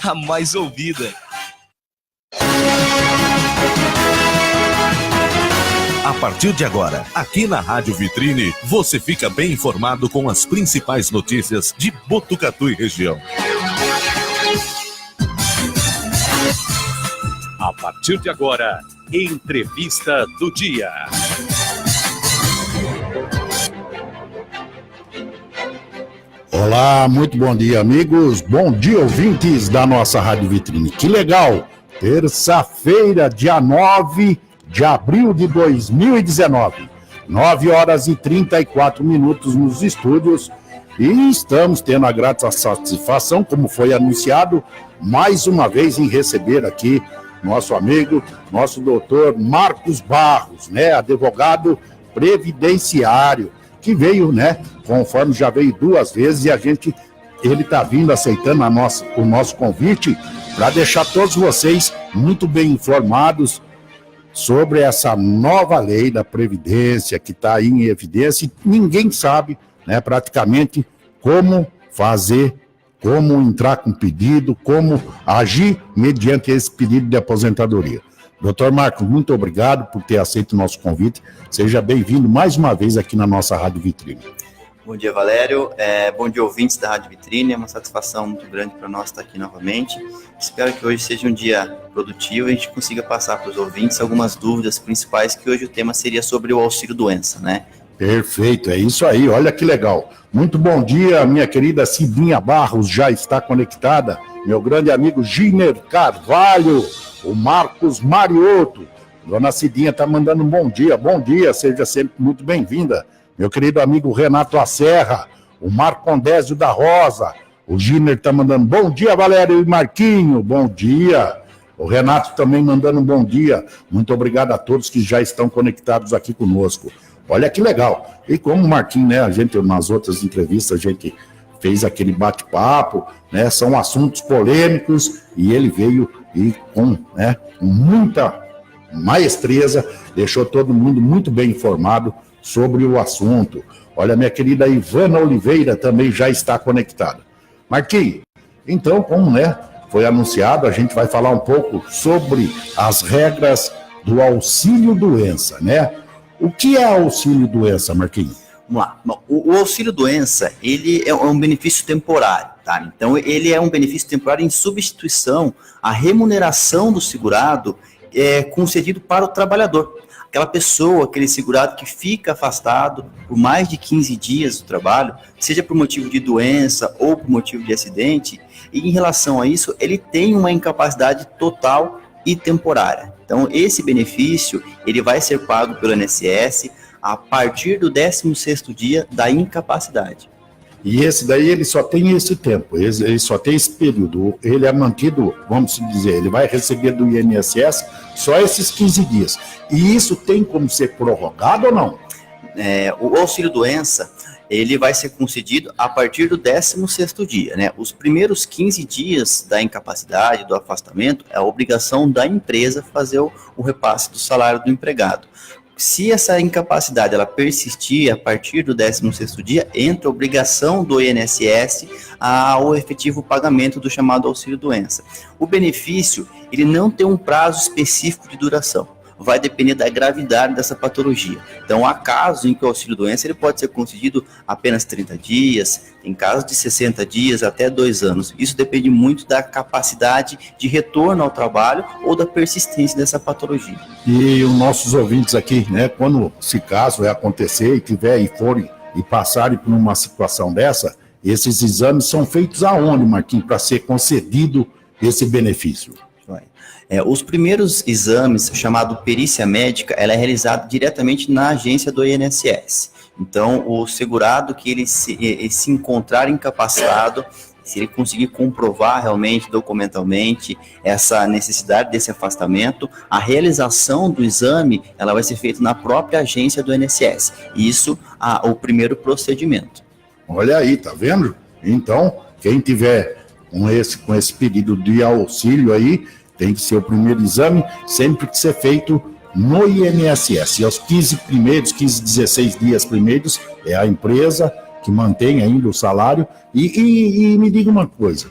a mais ouvida. A partir de agora, aqui na Rádio Vitrine, você fica bem informado com as principais notícias de Botucatu e região. A partir de agora, entrevista do dia. Olá, muito bom dia, amigos. Bom dia, ouvintes da nossa Rádio Vitrine. Que legal! Terça-feira, dia 9 de abril de 2019. 9 horas e 34 minutos nos estúdios. E estamos tendo a grata satisfação, como foi anunciado, mais uma vez em receber aqui nosso amigo, nosso doutor Marcos Barros, né, advogado previdenciário, que veio, né, conforme já veio 2 vezes, e ele está vindo aceitando o nosso convite para deixar todos vocês muito bem informados sobre essa nova lei da Previdência que está aí em evidência, e ninguém sabe, né, praticamente como fazer, como entrar com pedido, como agir mediante esse pedido de aposentadoria. Doutor Marcos, muito obrigado por ter aceito o nosso convite. Seja bem-vindo mais uma vez aqui na nossa Rádio Vitrine. Bom dia, Valério. Bom dia, ouvintes da Rádio Vitrine. É uma satisfação muito grande para nós estar aqui novamente. Espero que hoje seja um dia produtivo e a gente consiga passar para os ouvintes algumas dúvidas principais, que hoje o tema seria sobre o auxílio-doença, né? Perfeito, é isso aí, olha que legal. Muito bom dia, minha querida Cidinha Barros, já está conectada. Meu grande amigo Giner Carvalho, o Marcos Mariotto. Dona Cidinha está mandando um bom dia, seja sempre muito bem-vinda. Meu querido amigo Renato Acerra, o Marcondésio da Rosa, o Giner está mandando bom dia, Valério e Marquinho, bom dia. O Renato também mandando um bom dia. Muito obrigado a todos que já estão conectados aqui conosco. Olha que legal. E como o Marquinhos, né, nas outras entrevistas, a gente fez aquele bate-papo, né, são assuntos polêmicos, e ele veio e com muita maestreza, deixou todo mundo muito bem informado sobre o assunto. Olha, minha querida Ivana Oliveira também já está conectada. Marquinhos, então, como, foi anunciado, a gente vai falar um pouco sobre as regras do auxílio-doença, né? O que é auxílio-doença, Marquinhos? Vamos lá. O auxílio-doença, ele é um benefício temporário, tá? Então, ele é um benefício temporário em substituição à remuneração do segurado concedido para o trabalhador. Aquela pessoa, aquele segurado que fica afastado por mais de 15 dias do trabalho, seja por motivo de doença ou por motivo de acidente, e em relação a isso, ele tem uma incapacidade total e temporária. Então, esse benefício, ele vai ser pago pelo INSS a partir do 16º dia da incapacidade. E esse daí, ele só tem esse tempo, ele só tem esse período, ele é mantido, vamos dizer, ele vai receber do INSS só esses 15 dias. E isso tem como ser prorrogado ou não? O auxílio-doença, ele vai ser concedido a partir do 16º dia, né? Os primeiros 15 dias da incapacidade, do afastamento, é a obrigação da empresa fazer o repasse do salário do empregado. Se essa incapacidade ela persistir a partir do 16º dia, entra a obrigação do INSS ao efetivo pagamento do chamado auxílio-doença. O benefício, ele não tem um prazo específico de duração. Vai depender da gravidade dessa patologia. Então, há casos em que o auxílio-doença ele pode ser concedido apenas 30 dias, tem casos de 60 dias até 2 anos. Isso depende muito da capacidade de retorno ao trabalho ou da persistência dessa patologia. E os nossos ouvintes aqui, quando se caso acontecer e tiver e forem e passarem por uma situação dessa, esses exames são feitos aonde, Marquinhos, para ser concedido esse benefício? Os primeiros exames, chamado perícia médica, ela é realizada diretamente na agência do INSS. Então, o segurado que ele se encontrar incapacitado, se ele conseguir comprovar realmente, documentalmente, essa necessidade desse afastamento, a realização do exame, ela vai ser feita na própria agência do INSS. Isso o primeiro procedimento. Olha aí, tá vendo? Então, quem tiver com esse pedido de auxílio aí, tem que ser o primeiro exame, sempre que ser feito no INSS. E aos 15, 16 dias primeiros, é a empresa que mantém ainda o salário. E me diga uma coisa,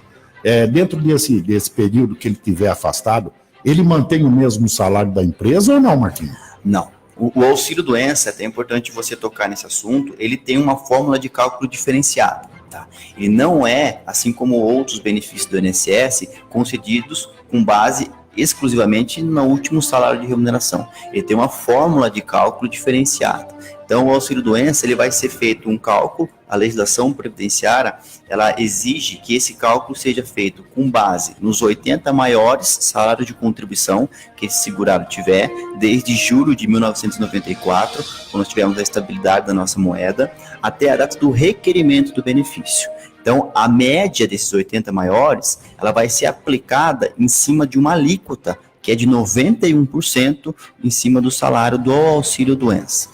dentro desse período que ele tiver afastado, ele mantém o mesmo salário da empresa ou não, Marquinhos? Não. O auxílio-doença, é até importante você tocar nesse assunto, ele tem uma fórmula de cálculo diferenciada. Tá? Ele não é, assim como outros benefícios do INSS, concedidos com base exclusivamente no último salário de remuneração. Ele tem uma fórmula de cálculo diferenciada. Então, o auxílio-doença, ele vai ser feito um cálculo, a legislação previdenciária, ela exige que esse cálculo seja feito com base nos 80 maiores salários de contribuição que esse segurado tiver, desde julho de 1994, quando nós tivemos a estabilidade da nossa moeda, até a data do requerimento do benefício. Então, a média desses 80 maiores, ela vai ser aplicada em cima de uma alíquota, que é de 91% em cima do salário do auxílio-doença.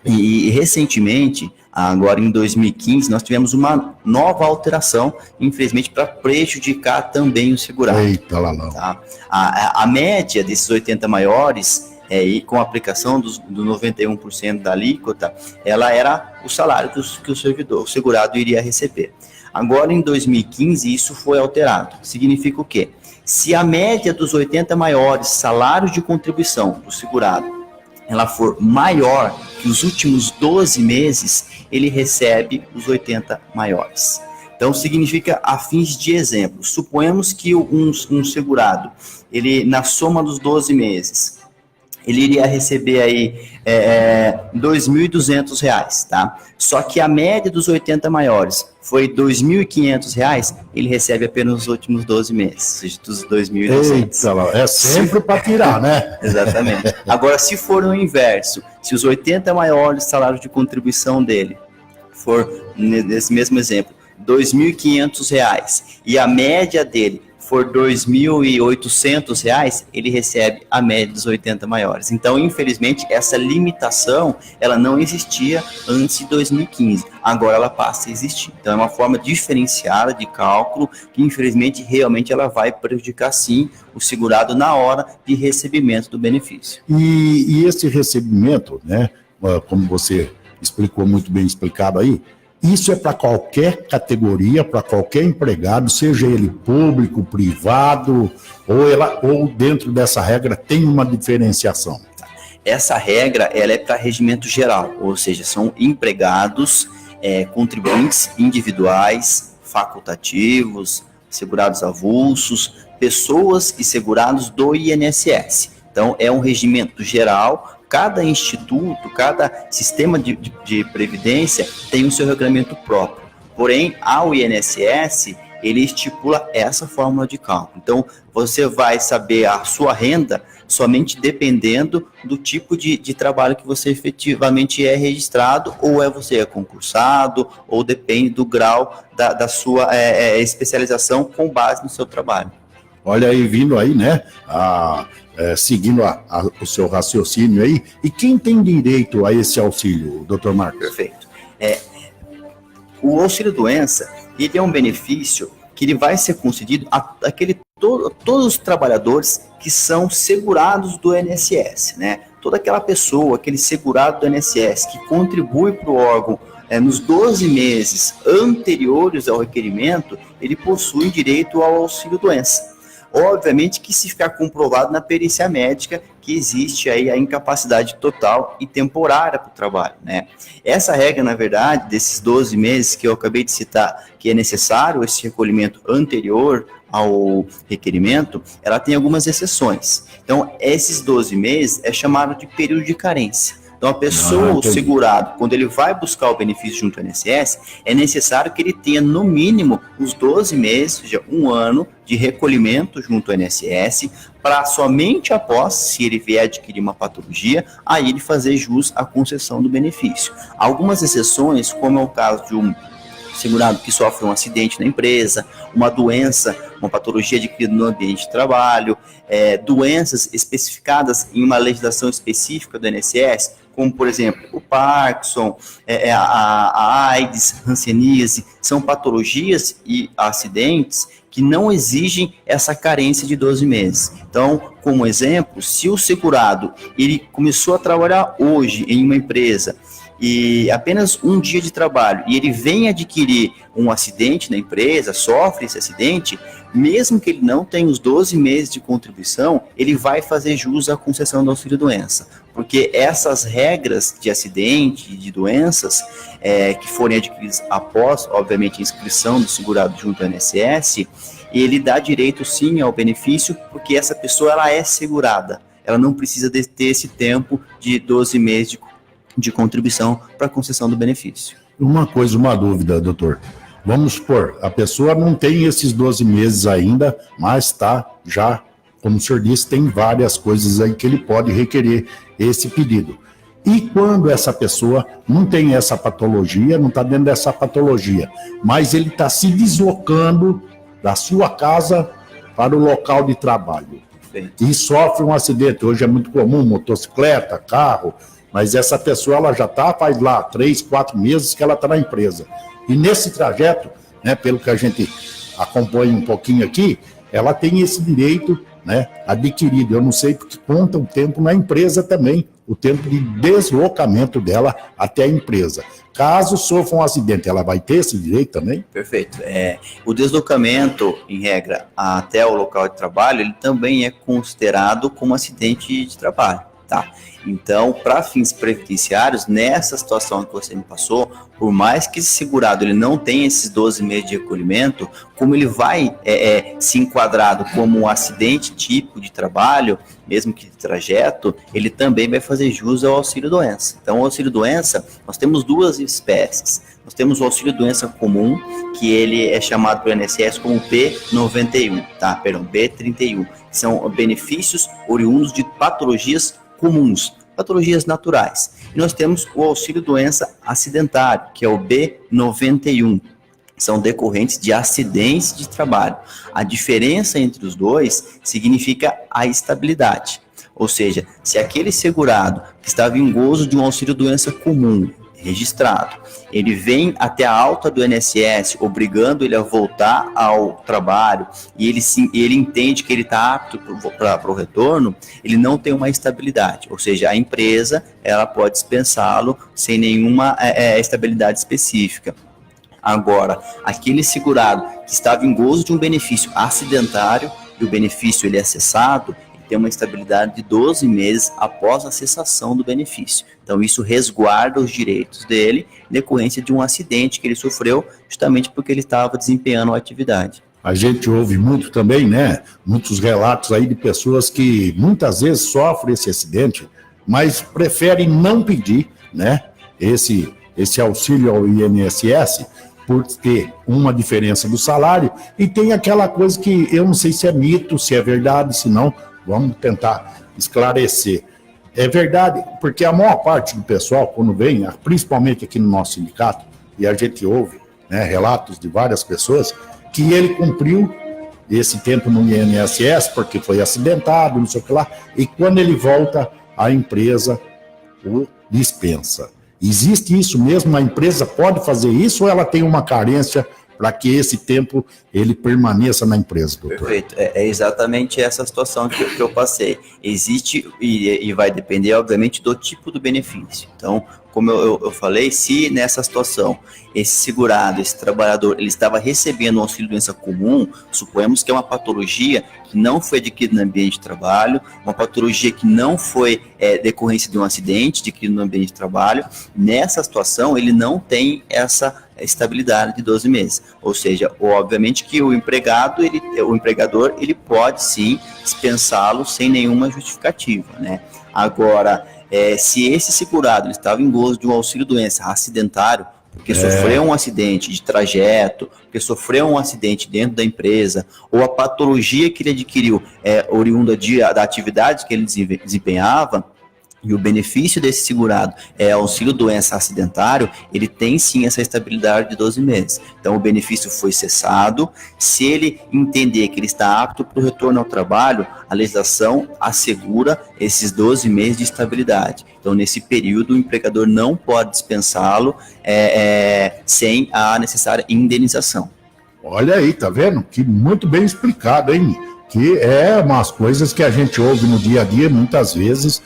E recentemente, agora em 2015, nós tivemos uma nova alteração, infelizmente, para prejudicar também o segurado. Eita lá não. Tá? A média desses 80 maiores, e com a aplicação do 91% da alíquota, ela era o salário que o segurado iria receber. Agora, em 2015, isso foi alterado. Significa o quê? Se a média dos 80 maiores salários de contribuição do segurado ela for maior que os últimos 12 meses, ele recebe os 80 maiores. Então, significa, a fins de exemplo, suponhamos que um segurado, ele, na soma dos 12 meses, ele iria receber aí R$ 2.200, tá? Só que a média dos 80 maiores foi R$ 2.500, ele recebe apenas os últimos 12 meses, ou seja, dos 2.200. É sempre para tirar, né? Exatamente. Agora, se for o inverso, se os 80 maiores salários de contribuição dele for, nesse mesmo exemplo, R$ 2.500, e a média dele for R$ 2.800, ele recebe a média dos 80 maiores. Então, infelizmente, essa limitação, ela não existia antes de 2015. Agora ela passa a existir. Então, é uma forma diferenciada de cálculo que, infelizmente, realmente ela vai prejudicar, sim, o segurado na hora de recebimento do benefício. E esse recebimento, né, como você explicou muito bem explicado aí, isso é para qualquer categoria, para qualquer empregado, seja ele público, privado, ou dentro dessa regra tem uma diferenciação? Essa regra, ela é para regimento geral, ou seja, são empregados, contribuintes individuais, facultativos, segurados avulsos, pessoas e segurados do INSS. Então, é um regimento geral. Cada instituto, cada sistema de previdência tem o seu regulamento próprio. Porém, ao INSS, ele estipula essa fórmula de cálculo. Então, você vai saber a sua renda somente dependendo do tipo de trabalho que você efetivamente é registrado, ou você é concursado, ou depende do grau da sua especialização com base no seu trabalho. Olha aí, vindo aí, né, seguindo o seu raciocínio aí, e quem tem direito a esse auxílio, doutor Marcos? Perfeito. O auxílio-doença, ele é um benefício que ele vai ser concedido a todos os trabalhadores que são segurados do INSS, né? Toda aquela pessoa, aquele segurado do INSS que contribui para o órgão nos 12 meses anteriores ao requerimento, ele possui direito ao auxílio-doença. Obviamente que se ficar comprovado na perícia médica que existe aí a incapacidade total e temporária para o trabalho, né? Essa regra, na verdade, desses 12 meses que eu acabei de citar, que é necessário esse recolhimento anterior ao requerimento, ela tem algumas exceções. Então, esses 12 meses é chamado de período de carência. Então, a pessoa, o segurado, quando ele vai buscar o benefício junto ao INSS, é necessário que ele tenha, no mínimo, os 12 meses, ou seja, um ano de recolhimento junto ao INSS, para somente após, se ele vier adquirir uma patologia, aí ele fazer jus à concessão do benefício. Algumas exceções, como é o caso de um segurado que sofre um acidente na empresa, uma doença, uma patologia adquirida no ambiente de trabalho, doenças especificadas em uma legislação específica do INSS, como, por exemplo, o Parkinson, a AIDS, hanseníase, são patologias e acidentes que não exigem essa carência de 12 meses. Então, como exemplo, se o segurado ele começou a trabalhar hoje em uma empresa e apenas um dia de trabalho, e ele vem adquirir um acidente na empresa, sofre esse acidente, mesmo que ele não tenha os 12 meses de contribuição, ele vai fazer jus à concessão do auxílio-doença, porque essas regras de acidente e de doenças que forem adquiridas após, obviamente, a inscrição do segurado junto ao INSS, ele dá direito sim ao benefício, porque essa pessoa ela é segurada, ela não precisa ter esse tempo de 12 meses de contribuição para a concessão do benefício. Uma dúvida, doutor. Vamos supor, a pessoa não tem esses 12 meses ainda, mas está já, como o senhor disse, tem várias coisas aí que ele pode requerer esse pedido. E quando essa pessoa não tem essa patologia, não está dentro dessa patologia, mas ele está se deslocando da sua casa para o local de trabalho e sofre um acidente, hoje é muito comum, motocicleta, carro, mas essa pessoa ela já faz lá 3, 4 meses que ela está na empresa. E nesse trajeto, né, pelo que a gente acompanha um pouquinho aqui, ela tem esse direito, né, adquirido. Eu não sei porque conta o tempo na empresa também, o tempo de deslocamento dela até a empresa. Caso sofra um acidente, ela vai ter esse direito também? Perfeito. O deslocamento, em regra, até o local de trabalho, ele também é considerado como acidente de trabalho, tá? Então, para fins previdenciários, nessa situação que você me passou, por mais que esse segurado ele não tenha esses 12 meses de recolhimento, como ele vai se enquadrado como um acidente típico de trabalho, mesmo que de trajeto, ele também vai fazer jus ao auxílio-doença. Então, o auxílio-doença, nós temos duas espécies. Nós temos o auxílio-doença comum, que ele é chamado pelo INSS como B91, tá? Perdão, B31. São benefícios oriundos de patologias comuns, patologias naturais. E nós temos o auxílio-doença acidentário, que é o B91. São decorrentes de acidentes de trabalho. A diferença entre os dois significa a estabilidade. Ou seja, se aquele segurado que estava em gozo de um auxílio-doença comum, registrado, ele vem até a alta do INSS, obrigando ele a voltar ao trabalho, e ele entende que ele está apto para o retorno, ele não tem uma estabilidade, ou seja, a empresa ela pode dispensá-lo sem nenhuma estabilidade específica. Agora, aquele segurado que estava em gozo de um benefício acidentário, e o benefício ele é cessado, tem uma estabilidade de 12 meses após a cessação do benefício. Então, isso resguarda os direitos dele em decorrência de um acidente que ele sofreu, justamente porque ele estava desempenhando a atividade. A gente ouve muito também, né? Muitos relatos aí de pessoas que muitas vezes sofrem esse acidente, mas preferem não pedir, né? Esse auxílio ao INSS, por ter uma diferença do salário, e tem aquela coisa que eu não sei se é mito, se é verdade, se não, vamos tentar esclarecer. É verdade, porque a maior parte do pessoal, quando vem, principalmente aqui no nosso sindicato, e a gente ouve, né, relatos de várias pessoas, que ele cumpriu esse tempo no INSS porque foi acidentado, não sei o que lá, e quando ele volta, a empresa o dispensa. Existe isso mesmo? A empresa pode fazer isso ou ela tem uma carência para que esse tempo ele permaneça na empresa, doutor? Perfeito, é exatamente essa situação que eu passei. Existe, e vai depender, obviamente, do tipo do benefício. Então, como eu falei, se nessa situação, esse segurado, esse trabalhador, ele estava recebendo um auxílio-doença comum, suponhamos que é uma patologia que não foi adquirida no ambiente de trabalho, uma patologia que não foi decorrência de um acidente adquirido no ambiente de trabalho, nessa situação ele não tem essa estabilidade de 12 meses. Ou seja, obviamente que o empregador, ele pode sim dispensá-lo sem nenhuma justificativa, né? Agora, se esse segurado ele estava em gozo de um auxílio-doença acidentário, porque sofreu um acidente de trajeto, porque sofreu um acidente dentro da empresa, ou a patologia que ele adquiriu oriunda da atividade que ele desempenhava, e o benefício desse segurado é auxílio-doença acidentário, ele tem sim essa estabilidade de 12 meses. Então o benefício foi cessado. Se ele entender que ele está apto para o retorno ao trabalho, a legislação assegura esses 12 meses de estabilidade. Então nesse período o empregador não pode dispensá-lo sem a necessária indenização. Olha aí, tá vendo? Que muito bem explicado, hein? Que é umas coisas que a gente ouve no dia a dia, muitas vezes.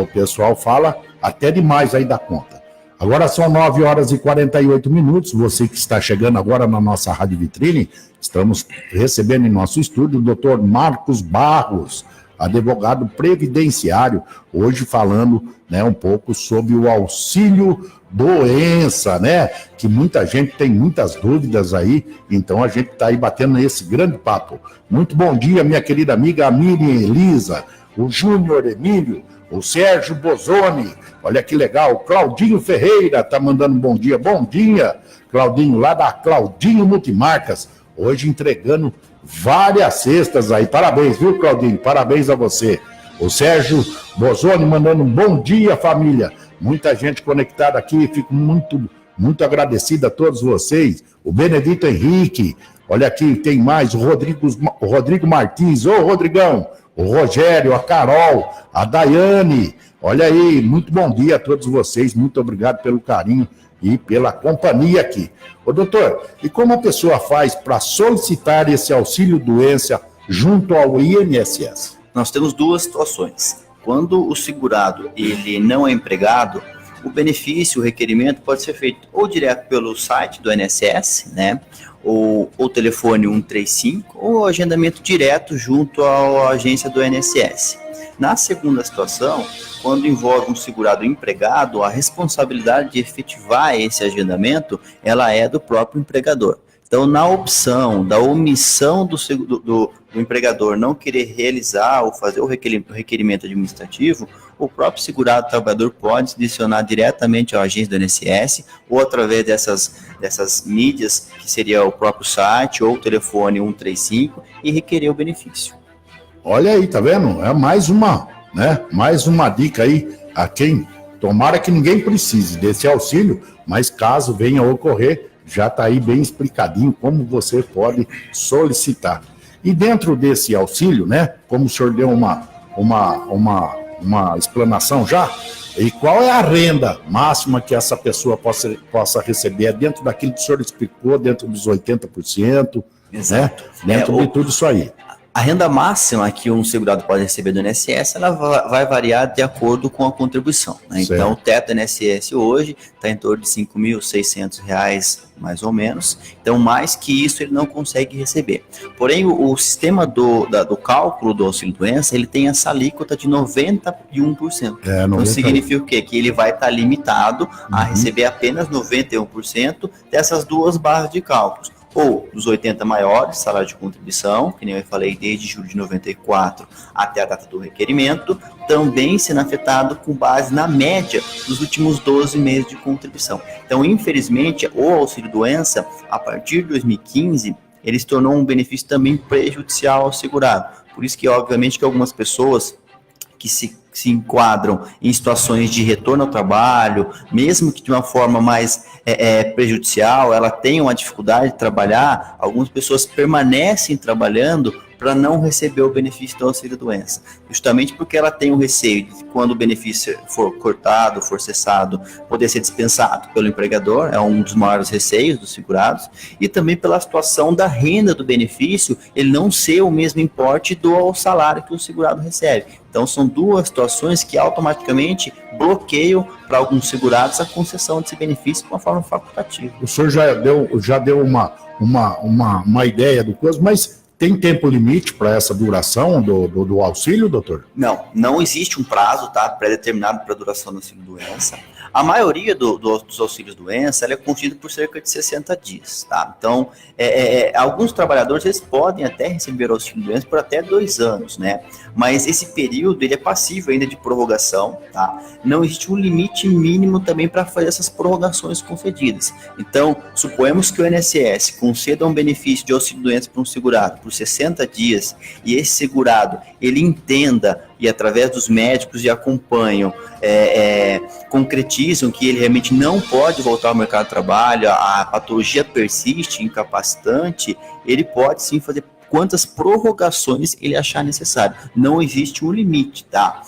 O pessoal fala até demais aí da conta. Agora são 9 horas e 48 minutos. Você que está chegando agora na nossa Rádio Vitrine, estamos recebendo em nosso estúdio o doutor Marcos Barros, advogado previdenciário, hoje falando, né, um pouco sobre o auxílio doença, né, que muita gente tem muitas dúvidas aí, então a gente está aí batendo esse grande papo. Muito bom dia, minha querida amiga Miriam Elisa, o Júnior Emílio, o Sérgio Bozoni, olha que legal, o Claudinho Ferreira tá mandando um bom dia, Claudinho, lá da Claudinho Multimarcas, hoje entregando várias cestas aí, parabéns, viu, Claudinho, parabéns a você. O Sérgio Bozoni mandando um bom dia, família, muita gente conectada aqui, fico muito agradecido a todos vocês, o Benedito Henrique, olha aqui, tem mais, o Rodrigo Martins, ô Rodrigão, o Rogério, a Carol, a Daiane, olha aí, muito bom dia a todos vocês, muito obrigado pelo carinho e pela companhia aqui. Ô doutor, e como a pessoa faz para solicitar esse auxílio-doença junto ao INSS? Nós temos duas situações. Quando o segurado ele não é empregado, o benefício, o requerimento pode ser feito ou direto pelo site do INSS, né? Ou telefone 135, ou agendamento direto junto à agência do INSS. Na segunda situação, quando envolve um segurado empregado, a responsabilidade de efetivar esse agendamento, ela é do próprio empregador. Então, na opção da omissão do empregador não querer realizar ou fazer o requerimento administrativo, o próprio segurado trabalhador pode se direcionar diretamente à agência do INSS ou através dessas mídias, que seria o próprio site ou o telefone 135, e requerer o benefício. Olha aí, tá vendo? É mais uma dica aí a quem, tomara que ninguém precise desse auxílio, mas caso venha a ocorrer, já está aí bem explicadinho como você pode solicitar. E dentro desse auxílio, né, como o senhor deu uma explanação já, e qual é a renda máxima que essa pessoa possa receber? É dentro daquilo que o senhor explicou, dentro dos 80%, Exato. Né? Dentro de tudo isso aí. A renda máxima que um segurado pode receber do INSS, ela vai variar de acordo com a contribuição, né? Então, o teto do INSS hoje está em torno de R$ 5.600, mais ou menos. Então, mais que isso, ele não consegue receber. Porém, o sistema do cálculo do auxílio-doença, ele tem essa alíquota de 91%. Então, significa o quê? Que ele vai estar limitado a receber apenas 91% dessas duas barras de cálculos. Ou dos 80 maiores, salário de contribuição, que nem eu falei, desde julho de 94 até a data do requerimento, também sendo afetado com base na média dos últimos 12 meses de contribuição. Então, infelizmente, o auxílio-doença, a partir de 2015, ele se tornou um benefício também prejudicial ao segurado. Por isso que, obviamente, que algumas pessoas que se enquadram em situações de retorno ao trabalho, mesmo que de uma forma mais prejudicial, ela tem uma dificuldade de trabalhar, algumas pessoas permanecem trabalhando para não receber o benefício do auxílio-doença, justamente porque ela tem o receio de, quando o benefício for cortado, for cessado, poder ser dispensado pelo empregador, é um dos maiores receios dos segurados, e também pela situação da renda do benefício, ele não ser o mesmo importe do salário que o segurado recebe. Então, são duas situações que automaticamente bloqueiam para alguns segurados a concessão desse benefício de uma forma facultativa. O senhor já deu uma ideia do coisa, mas tem tempo limite para essa duração do auxílio, doutor? Não existe um prazo, tá, pré-determinado para a duração do auxílio-doença. A maioria dos auxílios-doença ela é concedida por cerca de 60 dias, tá? Então, alguns trabalhadores eles podem até receber auxílio-doença por até 2 anos, né? Mas esse período ele é passível ainda de prorrogação, tá? Não existe um limite mínimo também para fazer essas prorrogações concedidas. Então, suponhamos que o INSS conceda um benefício de auxílio-doença para um segurado por 60 dias e esse segurado ele entenda e através dos médicos que acompanham, concretizam que ele realmente não pode voltar ao mercado de trabalho, a patologia persiste, incapacitante, ele pode sim fazer quantas prorrogações ele achar necessário. Não existe um limite, tá?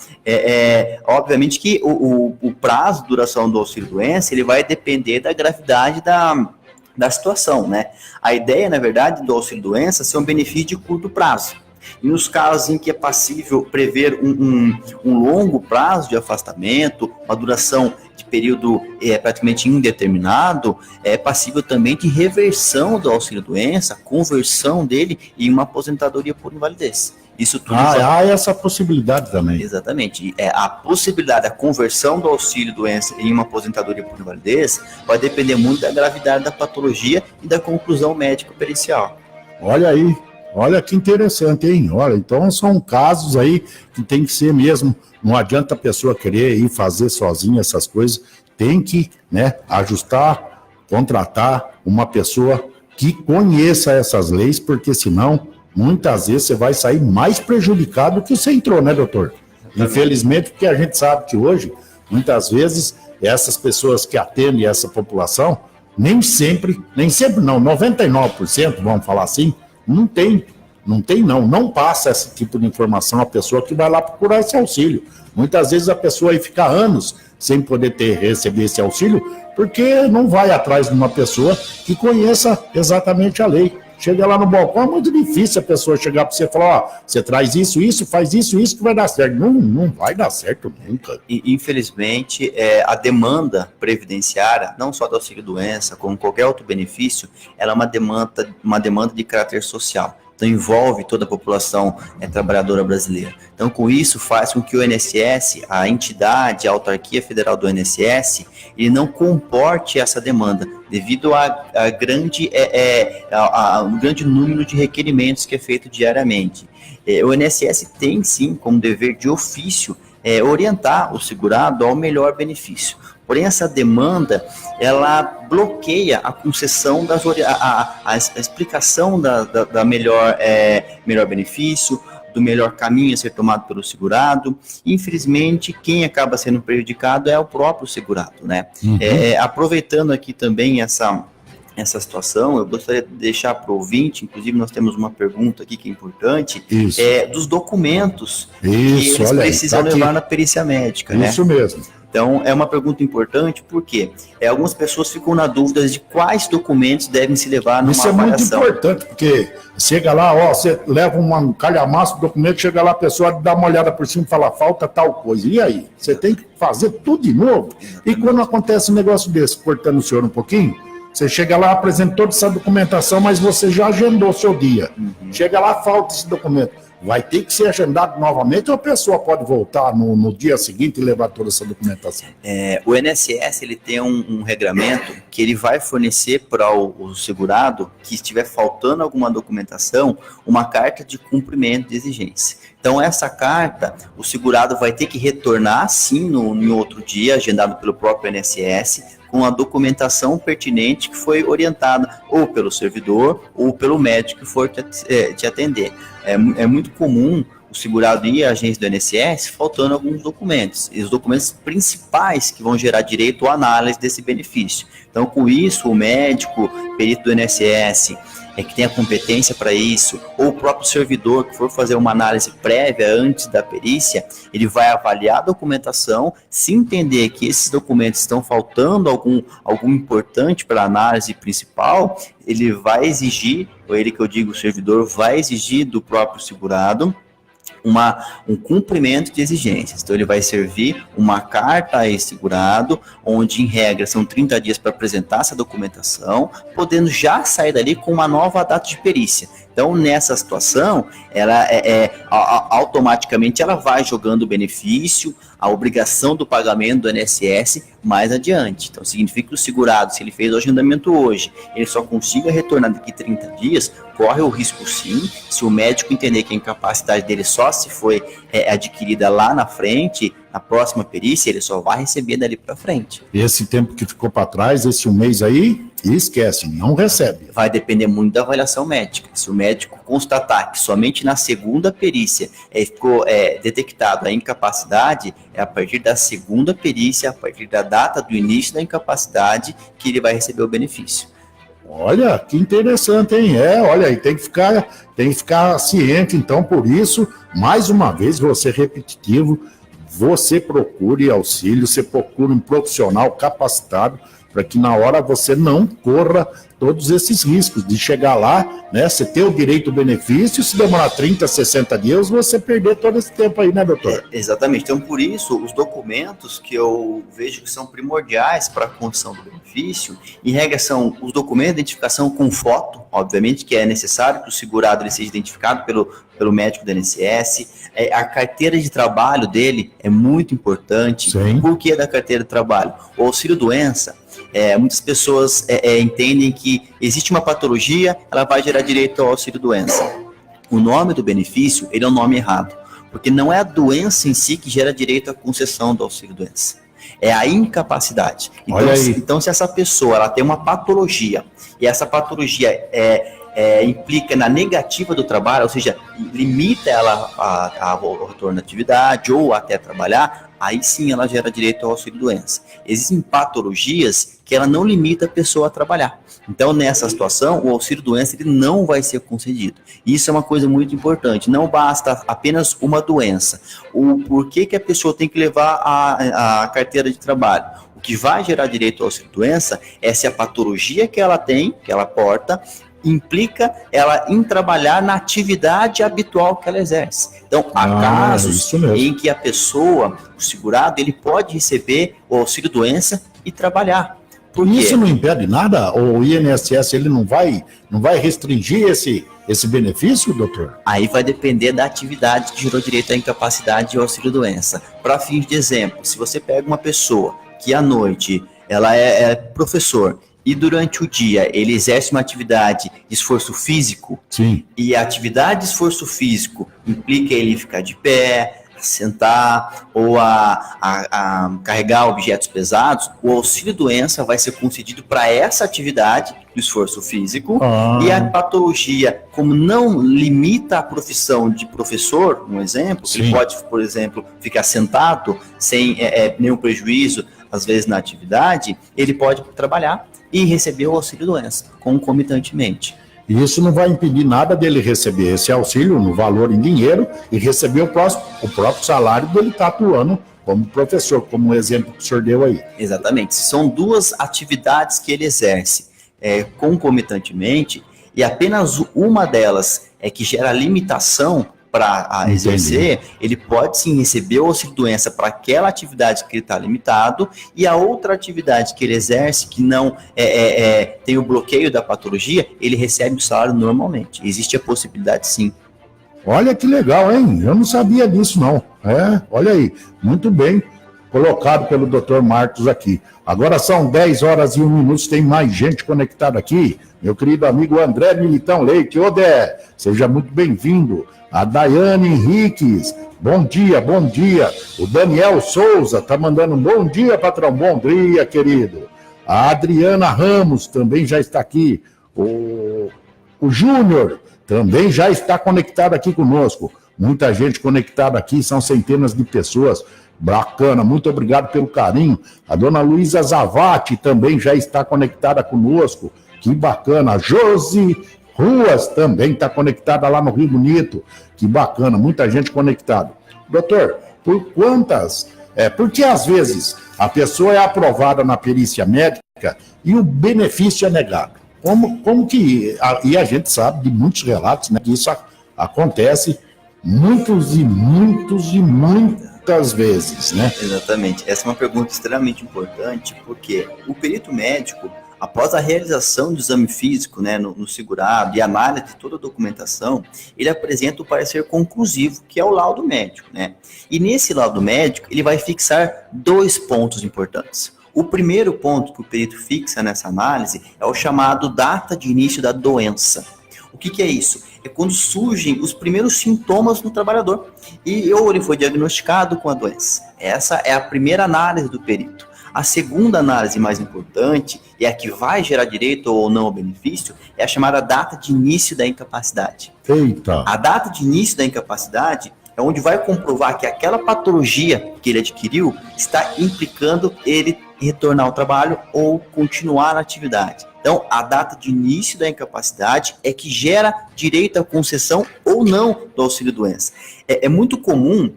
Obviamente que o prazo de duração do auxílio-doença, ele vai depender da gravidade da situação, né? A ideia, na verdade, do auxílio-doença é ser um benefício de curto prazo. E nos casos em que é passível prever um longo prazo de afastamento, uma duração de período praticamente indeterminado, é passível também de reversão do auxílio-doença, conversão dele em uma aposentadoria por invalidez. Isso tudo há essa possibilidade também. Exatamente. A possibilidade da conversão do auxílio-doença em uma aposentadoria por invalidez vai depender muito da gravidade da patologia e da conclusão médico-pericial. Olha aí, olha que interessante, hein? Olha, então são casos aí que tem que ser mesmo, não adianta a pessoa querer ir fazer sozinha essas coisas, tem que, né, ajustar, contratar uma pessoa que conheça essas leis, porque senão muitas vezes você vai sair mais prejudicado que você entrou, né, doutor? Infelizmente, porque a gente sabe que hoje, muitas vezes, essas pessoas que atendem essa população, nem sempre não, 99%, vamos falar assim, não passa esse tipo de informação à pessoa que vai lá procurar esse auxílio. Muitas vezes a pessoa aí fica anos sem poder receber esse auxílio, porque não vai atrás de uma pessoa que conheça exatamente a lei. Chega lá no balcão, é muito difícil a pessoa chegar para você e falar, você traz isso, faz isso que vai dar certo. Não vai dar certo nunca. E, infelizmente, a demanda previdenciária, não só do auxílio-doença, como qualquer outro benefício, ela é uma demanda de caráter social. Então, envolve toda a população trabalhadora brasileira. Então, com isso, faz com que o INSS, a entidade, a autarquia federal do INSS, ele não comporte essa demanda, devido a um grande número de requerimentos que é feito diariamente. O INSS tem, sim, como dever de ofício, orientar o segurado ao melhor benefício. Porém, essa demanda, ela bloqueia a concessão, a explicação da melhor benefício, do melhor caminho a ser tomado pelo segurado. Infelizmente, quem acaba sendo prejudicado é o próprio segurado, né? Uhum. Aproveitando aqui também essa situação, eu gostaria de deixar para o ouvinte, inclusive nós temos uma pergunta aqui que é importante, dos documentos que eles precisam levar na perícia médica, né? Isso mesmo. Então, é uma pergunta importante, porque algumas pessoas ficam na dúvida de quais documentos devem se levar numa avaliação. Isso é muito importante, porque chega lá, você leva um calhamaço de documento, chega lá, a pessoa dá uma olhada por cima e fala, falta tal coisa. E aí? Você tem que fazer tudo de novo. E quando acontece um negócio desse, cortando o senhor um pouquinho, você chega lá, apresenta toda essa documentação, mas você já agendou o seu dia. Uhum. Chega lá, falta esse documento. Vai ter que ser agendado novamente ou a pessoa pode voltar no dia seguinte e levar toda essa documentação? O INSS ele tem um regramento que ele vai fornecer para o segurado que estiver faltando alguma documentação, uma carta de cumprimento de exigência. Então, essa carta, o segurado vai ter que retornar, sim, no outro dia, agendado pelo próprio INSS, com a documentação pertinente que foi orientada ou pelo servidor ou pelo médico que for te atender. É muito comum o segurado ir à agência do INSS faltando alguns documentos, e os documentos principais que vão gerar direito à análise desse benefício. Então, com isso, o médico, perito do INSS, que tem a competência para isso, ou o próprio servidor que for fazer uma análise prévia antes da perícia, ele vai avaliar a documentação, se entender que esses documentos estão faltando algum importante para a análise principal, ele vai exigir, ou ele que eu digo, o servidor, vai exigir do próprio segurado um cumprimento de exigências. Então, ele vai servir uma carta a esse segurado, onde, em regra, são 30 dias para apresentar essa documentação, podendo já sair dali com uma nova data de perícia. Então, nessa situação, ela automaticamente ela vai jogando o benefício, a obrigação do pagamento do INSS mais adiante. Então, significa que o segurado, se ele fez o agendamento hoje, ele só consiga retornar daqui 30 dias, corre o risco sim, se o médico entender que a incapacidade dele só se foi adquirida lá na frente, na próxima perícia, ele só vai receber dali para frente. Esse tempo que ficou para trás, esse um mês aí, esquece, não recebe. Vai depender muito da avaliação médica. Se o médico constatar que somente na segunda perícia ficou detectado a incapacidade, é a partir da segunda perícia, a partir da data do início da incapacidade, que ele vai receber o benefício. Olha, que interessante, hein? Olha aí, tem que ficar ciente, então, por isso, mais uma vez, vou ser repetitivo, você procure auxílio, você procure um profissional capacitado para que na hora você não corra todos esses riscos de chegar lá, né? Você ter o direito ao benefício, se demorar 30, 60 dias, você perder todo esse tempo aí, né, doutor? Exatamente. Então, por isso, os documentos que eu vejo que são primordiais para a concessão do benefício, em regra, são os documentos de identificação com foto, obviamente, que é necessário que o segurado ele seja identificado pelo médico do INSS. A carteira de trabalho dele é muito importante. Sim. Por que da carteira de trabalho? O auxílio-doença, muitas pessoas entendem que existe uma patologia, ela vai gerar direito ao auxílio-doença. O nome do benefício, ele é um nome errado, porque não é a doença em si que gera direito à concessão do auxílio-doença. É a incapacidade. Então, se essa pessoa ela tem uma patologia, e essa patologia implica na negativa do trabalho, ou seja, limita ela ao retorno à atividade ou até trabalhar, aí sim ela gera direito ao auxílio-doença. Existem patologias que ela não limita a pessoa a trabalhar. Então, nessa situação, o auxílio-doença ele não vai ser concedido. Isso é uma coisa muito importante. Não basta apenas uma doença. O porquê que a pessoa tem que levar a carteira de trabalho? O que vai gerar direito ao auxílio-doença é se a patologia que ela tem, que ela porta, implica ela em trabalhar na atividade habitual que ela exerce. Então, há casos em que a pessoa, o segurado, ele pode receber o auxílio-doença e trabalhar. Por quê? Isso não impede nada? O INSS ele não vai restringir esse benefício, doutor? Aí vai depender da atividade que gerou direito à incapacidade e ao auxílio-doença. Para fins de exemplo, se você pega uma pessoa que à noite ela é professor e durante o dia ele exerce uma atividade de esforço físico, sim, e a atividade de esforço físico implica ele ficar de pé, sentar ou a carregar objetos pesados, o auxílio-doença vai ser concedido para essa atividade do esforço físico. E a patologia, como não limita a profissão de professor, um exemplo, ele pode, por exemplo, ficar sentado sem nenhum prejuízo, às vezes na atividade, ele pode trabalhar e receber o auxílio-doença concomitantemente. E isso não vai impedir nada dele receber esse auxílio no valor em dinheiro e receber o próprio salário dele estar atuando como professor, como o exemplo que o senhor deu aí. Exatamente. São duas atividades que ele exerce concomitantemente e apenas uma delas é que gera limitação para exercer, ele pode sim receber o auxílio-doença para aquela atividade que ele está limitado, e a outra atividade que ele exerce, que não tem o bloqueio da patologia, ele recebe o salário normalmente. Existe a possibilidade sim. Olha que legal, hein? Eu não sabia disso, não. Olha aí, muito bem colocado pelo Dr. Marcos aqui. Agora são 10 horas e 1 minuto, tem mais gente conectada aqui. Meu querido amigo André Militão Leite. Ô, Dé, seja muito bem-vindo. A Daiane Henriques, bom dia, bom dia. O Daniel Souza tá mandando um bom dia, patrão, bom dia, querido. A Adriana Ramos também já está aqui. O Júnior também já está conectado aqui conosco. Muita gente conectada aqui, são centenas de pessoas. Bacana, muito obrigado pelo carinho. A dona Luísa Zavati também já está conectada conosco. Que bacana. A Josi Ruas também está conectada lá no Rio Bonito. Que bacana, muita gente conectada. Doutor, porque às vezes a pessoa é aprovada na perícia médica e o benefício é negado? Como que... E a gente sabe de muitos relatos, né, que isso acontece muitas vezes, né? Exatamente. Essa é uma pergunta extremamente importante, porque o perito médico, após a realização do exame físico, né, no segurado e análise de toda a documentação, ele apresenta o parecer conclusivo, que é o laudo médico, né? E nesse laudo médico, ele vai fixar 2 pontos importantes. O primeiro ponto que o perito fixa nessa análise é o chamado data de início da doença. O que é isso? É quando surgem os primeiros sintomas no trabalhador e ou ele foi diagnosticado com a doença. Essa é a primeira análise do perito. A segunda análise mais importante, e a que vai gerar direito ou não ao benefício, é a chamada data de início da incapacidade. Eita! A data de início da incapacidade é onde vai comprovar que aquela patologia que ele adquiriu está implicando ele retornar ao trabalho ou continuar na atividade. Então, a data de início da incapacidade é que gera direito à concessão ou não do auxílio-doença. É muito comum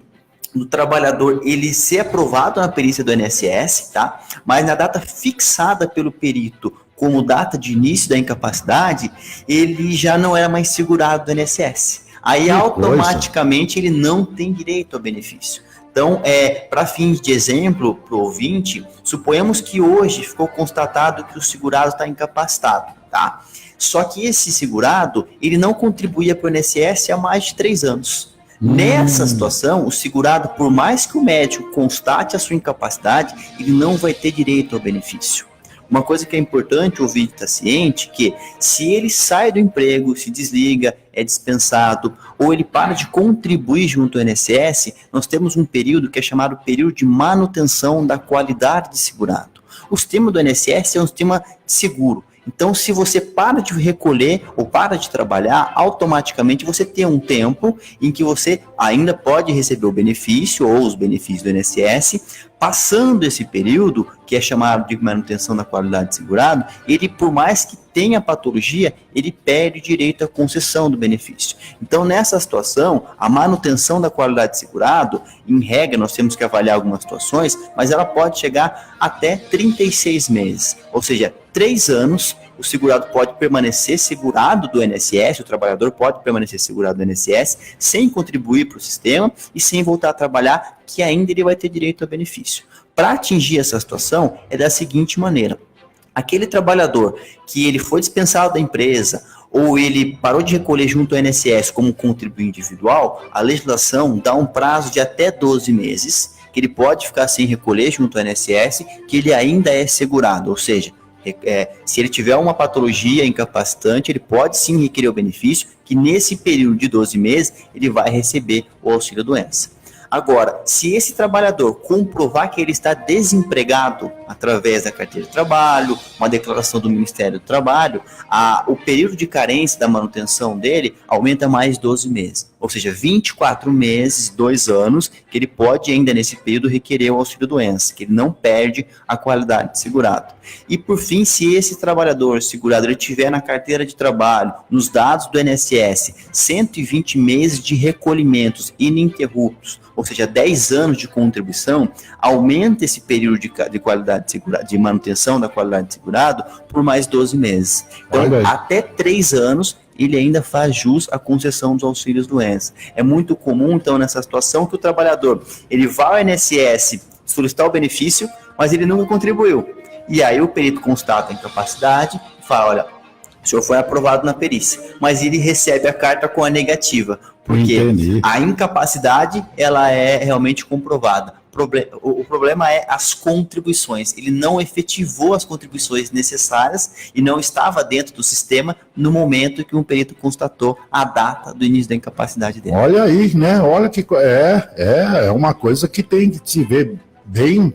do trabalhador ele ser aprovado na perícia do INSS, tá? Mas na data fixada pelo perito como data de início da incapacidade, ele já não era mais segurado do INSS. Aí, automaticamente, ele não tem direito ao benefício. Então, para fins de exemplo, para o ouvinte, suponhamos que hoje ficou constatado que o segurado está incapacitado, tá? Só que esse segurado, ele não contribuía para o INSS há mais de 3 anos. Nessa situação, o segurado, por mais que o médico constate a sua incapacidade, ele não vai ter direito ao benefício. Uma coisa que é importante o ouvinte estar ciente, que se ele sai do emprego, se desliga, é dispensado, ou ele para de contribuir junto ao INSS, nós temos um período que é chamado período de manutenção da qualidade de segurado. O sistema do INSS é um sistema seguro. Então, se você para de recolher ou para de trabalhar, automaticamente você tem um tempo em que você ainda pode receber o benefício ou os benefícios do INSS. Passando esse período, que é chamado de manutenção da qualidade de segurado, ele, por mais que tenha patologia, ele perde direito à concessão do benefício. Então, nessa situação, a manutenção da qualidade de segurado, em regra, nós temos que avaliar algumas situações, mas ela pode chegar até 36 meses, ou seja, 3 anos, o segurado pode permanecer segurado do INSS, o trabalhador pode permanecer segurado do INSS, sem contribuir para o sistema e sem voltar a trabalhar, que ainda ele vai ter direito ao benefício. Para atingir essa situação, é da seguinte maneira: aquele trabalhador que ele foi dispensado da empresa, ou ele parou de recolher junto ao INSS como contribuinte individual, a legislação dá um prazo de até 12 meses, que ele pode ficar sem recolher junto ao INSS, que ele ainda é segurado, ou seja, se ele tiver uma patologia incapacitante, ele pode sim requerer o benefício, que nesse período de 12 meses ele vai receber o auxílio-doença. Agora, se esse trabalhador comprovar que ele está desempregado através da carteira de trabalho, uma declaração do Ministério do Trabalho, o período de carência da manutenção dele aumenta mais 12 meses. Ou seja, 24 meses, 2 anos, que ele pode ainda nesse período requerer o auxílio-doença, que ele não perde a qualidade de segurado. E por fim, se esse trabalhador segurado ele tiver na carteira de trabalho, nos dados do INSS, 120 meses de recolhimentos ininterruptos, ou seja, 10 anos de contribuição, aumenta esse período de qualidade de segurado, de manutenção da qualidade de segurado por mais 12 meses. Então, até 3 anos, ele ainda faz jus à concessão dos auxílios-doença. É muito comum, então, nessa situação, que o trabalhador, ele vai ao INSS solicitar o benefício, mas ele nunca contribuiu. E aí o perito constata a incapacidade e fala, olha, o senhor foi aprovado na perícia, mas ele recebe a carta com a negativa, porque a incapacidade, ela é realmente comprovada. O problema é as contribuições. Ele não efetivou as contribuições necessárias e não estava dentro do sistema no momento que um perito constatou a data do início da incapacidade dele. Olha aí, né? Olha que é uma coisa que tem que se ver bem,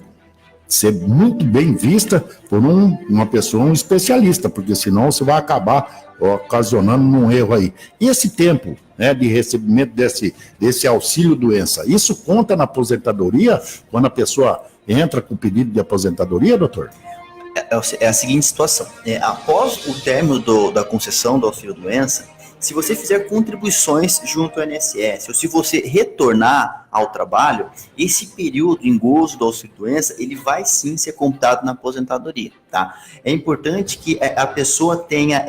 ser muito bem vista por uma pessoa, um especialista, porque senão você vai acabar ocasionando um erro aí. E esse tempo, né, de recebimento desse auxílio-doença, isso conta na aposentadoria, quando a pessoa entra com o pedido de aposentadoria, doutor? É a seguinte situação. Após o término da concessão do auxílio-doença, se você fizer contribuições junto ao INSS, ou se você retornar ao trabalho, esse período em gozo do auxílio-doença, ele vai sim ser computado na aposentadoria, tá? É importante que a pessoa tenha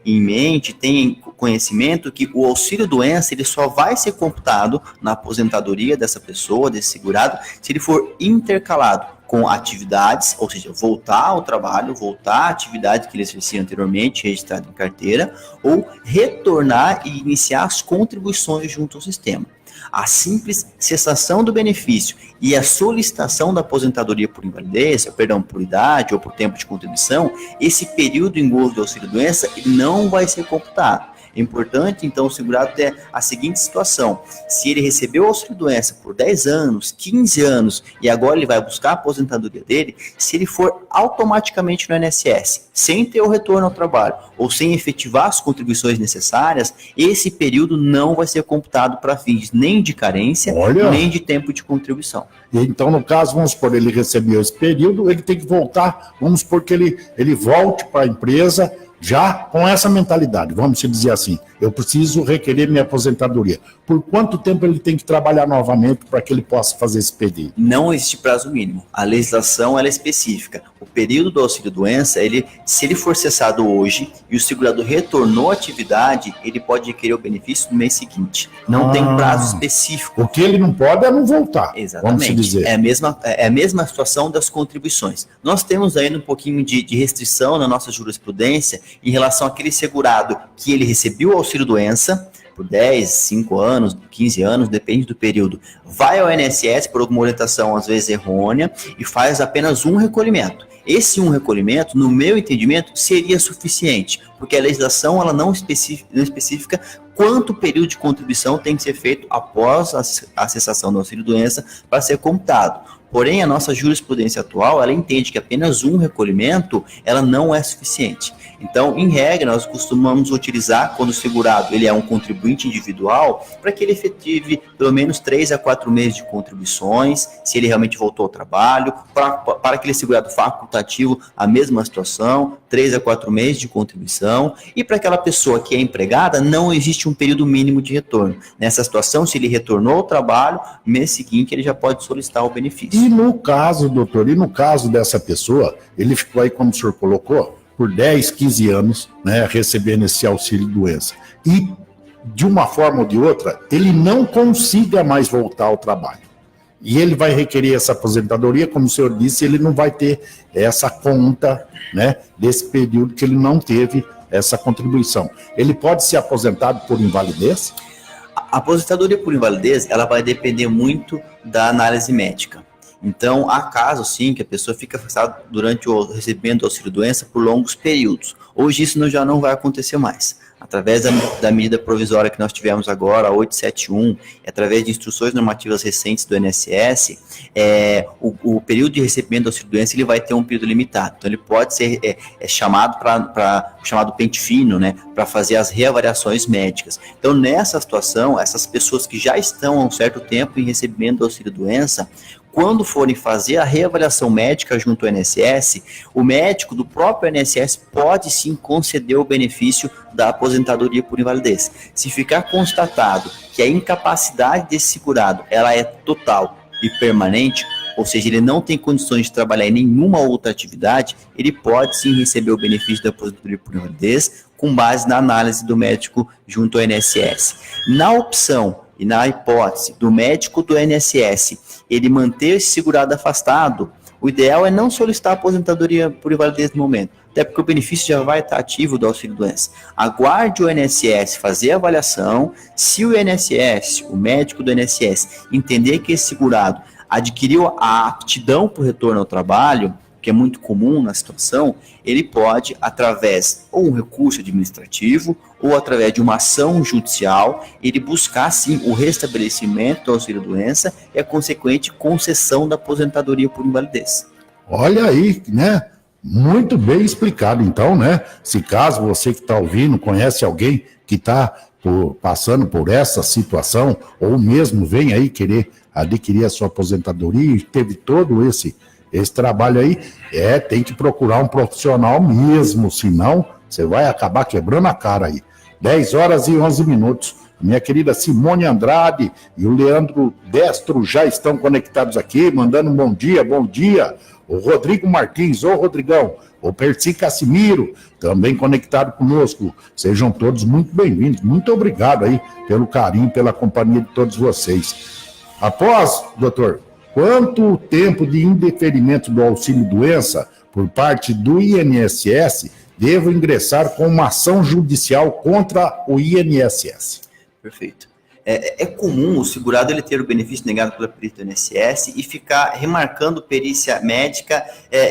em mente, tenha conhecimento que o auxílio-doença, ele só vai ser computado na aposentadoria dessa pessoa, desse segurado, se ele for intercalado com atividades, ou seja, voltar ao trabalho, voltar à atividade que ele exercia anteriormente, registrada em carteira, ou retornar e iniciar as contribuições junto ao sistema. A simples cessação do benefício e a solicitação da aposentadoria por invalidez, por idade ou por tempo de contribuição, esse período em gozo do auxílio-doença não vai ser computado. É importante, então, o segurado ter a seguinte situação: se ele recebeu o auxílio-doença por 10 anos, 15 anos, e agora ele vai buscar a aposentadoria dele, se ele for automaticamente no INSS, sem ter o retorno ao trabalho, ou sem efetivar as contribuições necessárias, esse período não vai ser computado para fins nem de carência, nem de tempo de contribuição. Então, no caso, vamos supor, ele recebeu esse período, ele tem que voltar, vamos supor que ele volte para a empresa, já com essa mentalidade, vamos dizer assim, eu preciso requerer minha aposentadoria. Por quanto tempo ele tem que trabalhar novamente para que ele possa fazer esse pedido? Não existe prazo mínimo. A legislação ela é específica. O período do auxílio-doença, se ele for cessado hoje e o segurado retornou à atividade, ele pode requerer o benefício no mês seguinte. Não tem prazo específico. O que ele não pode é não voltar. Exatamente. Vamos dizer. É a mesma situação das contribuições. Nós temos ainda um pouquinho de restrição na nossa jurisprudência em relação àquele segurado que ele recebeu o auxílio-doença por 10, 5 anos, 15 anos, depende do período. Vai ao INSS por alguma orientação, às vezes errônea, e faz apenas um recolhimento. Esse um recolhimento, no meu entendimento, seria suficiente, porque a legislação ela não especifica quanto período de contribuição tem que ser feito após a cessação do auxílio-doença para ser computado. Porém, a nossa jurisprudência atual, ela entende que apenas um recolhimento, ela não é suficiente. Então, em regra, nós costumamos utilizar, quando o segurado ele é um contribuinte individual, para que ele efetive pelo menos 3 a 4 meses de contribuições, se ele realmente voltou ao trabalho, para aquele segurado facultativo, a mesma situação, 3 a 4 meses de contribuição, e para aquela pessoa que é empregada, não existe um período mínimo de retorno. Nessa situação, se ele retornou ao trabalho, no mês seguinte ele já pode solicitar o benefício. E no caso, doutor, dessa pessoa, ele ficou aí, como o senhor colocou, por 10, 15 anos, né, recebendo esse auxílio-doença. E, de uma forma ou de outra, ele não consiga mais voltar ao trabalho. E ele vai requerer essa aposentadoria, como o senhor disse, ele não vai ter essa conta, né, desse período que ele não teve essa contribuição. Ele pode ser aposentado por invalidez? A aposentadoria por invalidez, ela vai depender muito da análise médica. Então, há casos, sim, que a pessoa fica afastada durante o recebimento do auxílio-doença por longos períodos. Hoje isso já não vai acontecer mais. Através da medida provisória que nós tivemos agora, a 871, e através de instruções normativas recentes do INSS, o período de recebimento do auxílio-doença ele vai ter um período limitado. Então, ele pode ser chamado para o chamado pente fino, né, para fazer as reavaliações médicas. Então, nessa situação, essas pessoas que já estão há um certo tempo em recebimento do auxílio-doença, quando forem fazer a reavaliação médica junto ao INSS, o médico do próprio INSS pode sim conceder o benefício da aposentadoria por invalidez. Se ficar constatado que a incapacidade desse segurado ela é total e permanente, ou seja, ele não tem condições de trabalhar em nenhuma outra atividade, ele pode sim receber o benefício da aposentadoria por invalidez com base na análise do médico junto ao INSS. Na opção e na hipótese do médico do INSS ele manter esse segurado afastado, o ideal é não solicitar a aposentadoria por invalidez no momento, até porque o benefício já vai estar ativo do auxílio-doença. Aguarde o INSS fazer a avaliação. Se o INSS, o médico do INSS, entender que esse segurado adquiriu a aptidão para o retorno ao trabalho, que é muito comum na situação, ele pode, através ou um recurso administrativo ou através de uma ação judicial, ele buscar, sim, o restabelecimento do auxílio-doença e a consequente concessão da aposentadoria por invalidez. Olha aí, né? Muito bem explicado, então, né? Se caso você que está ouvindo conhece alguém que está passando por essa situação, ou mesmo vem aí querer adquirir a sua aposentadoria e teve todo esse trabalho aí, tem que procurar um profissional mesmo, senão você vai acabar quebrando a cara aí. 10 horas e 11 minutos. Minha querida Simone Andrade e o Leandro Destro já estão conectados aqui, mandando um bom dia, bom dia. O Rodrigo Martins, ô Rodrigão, o Percy Cassimiro, também conectado conosco. Sejam todos muito bem-vindos. Muito obrigado aí pelo carinho, pela companhia de todos vocês. Após, doutor, quanto tempo de indeferimento do auxílio-doença por parte do INSS devo ingressar com uma ação judicial contra o INSS? Perfeito. É comum o segurado ele ter o benefício negado pela perícia do INSS e ficar remarcando perícia médica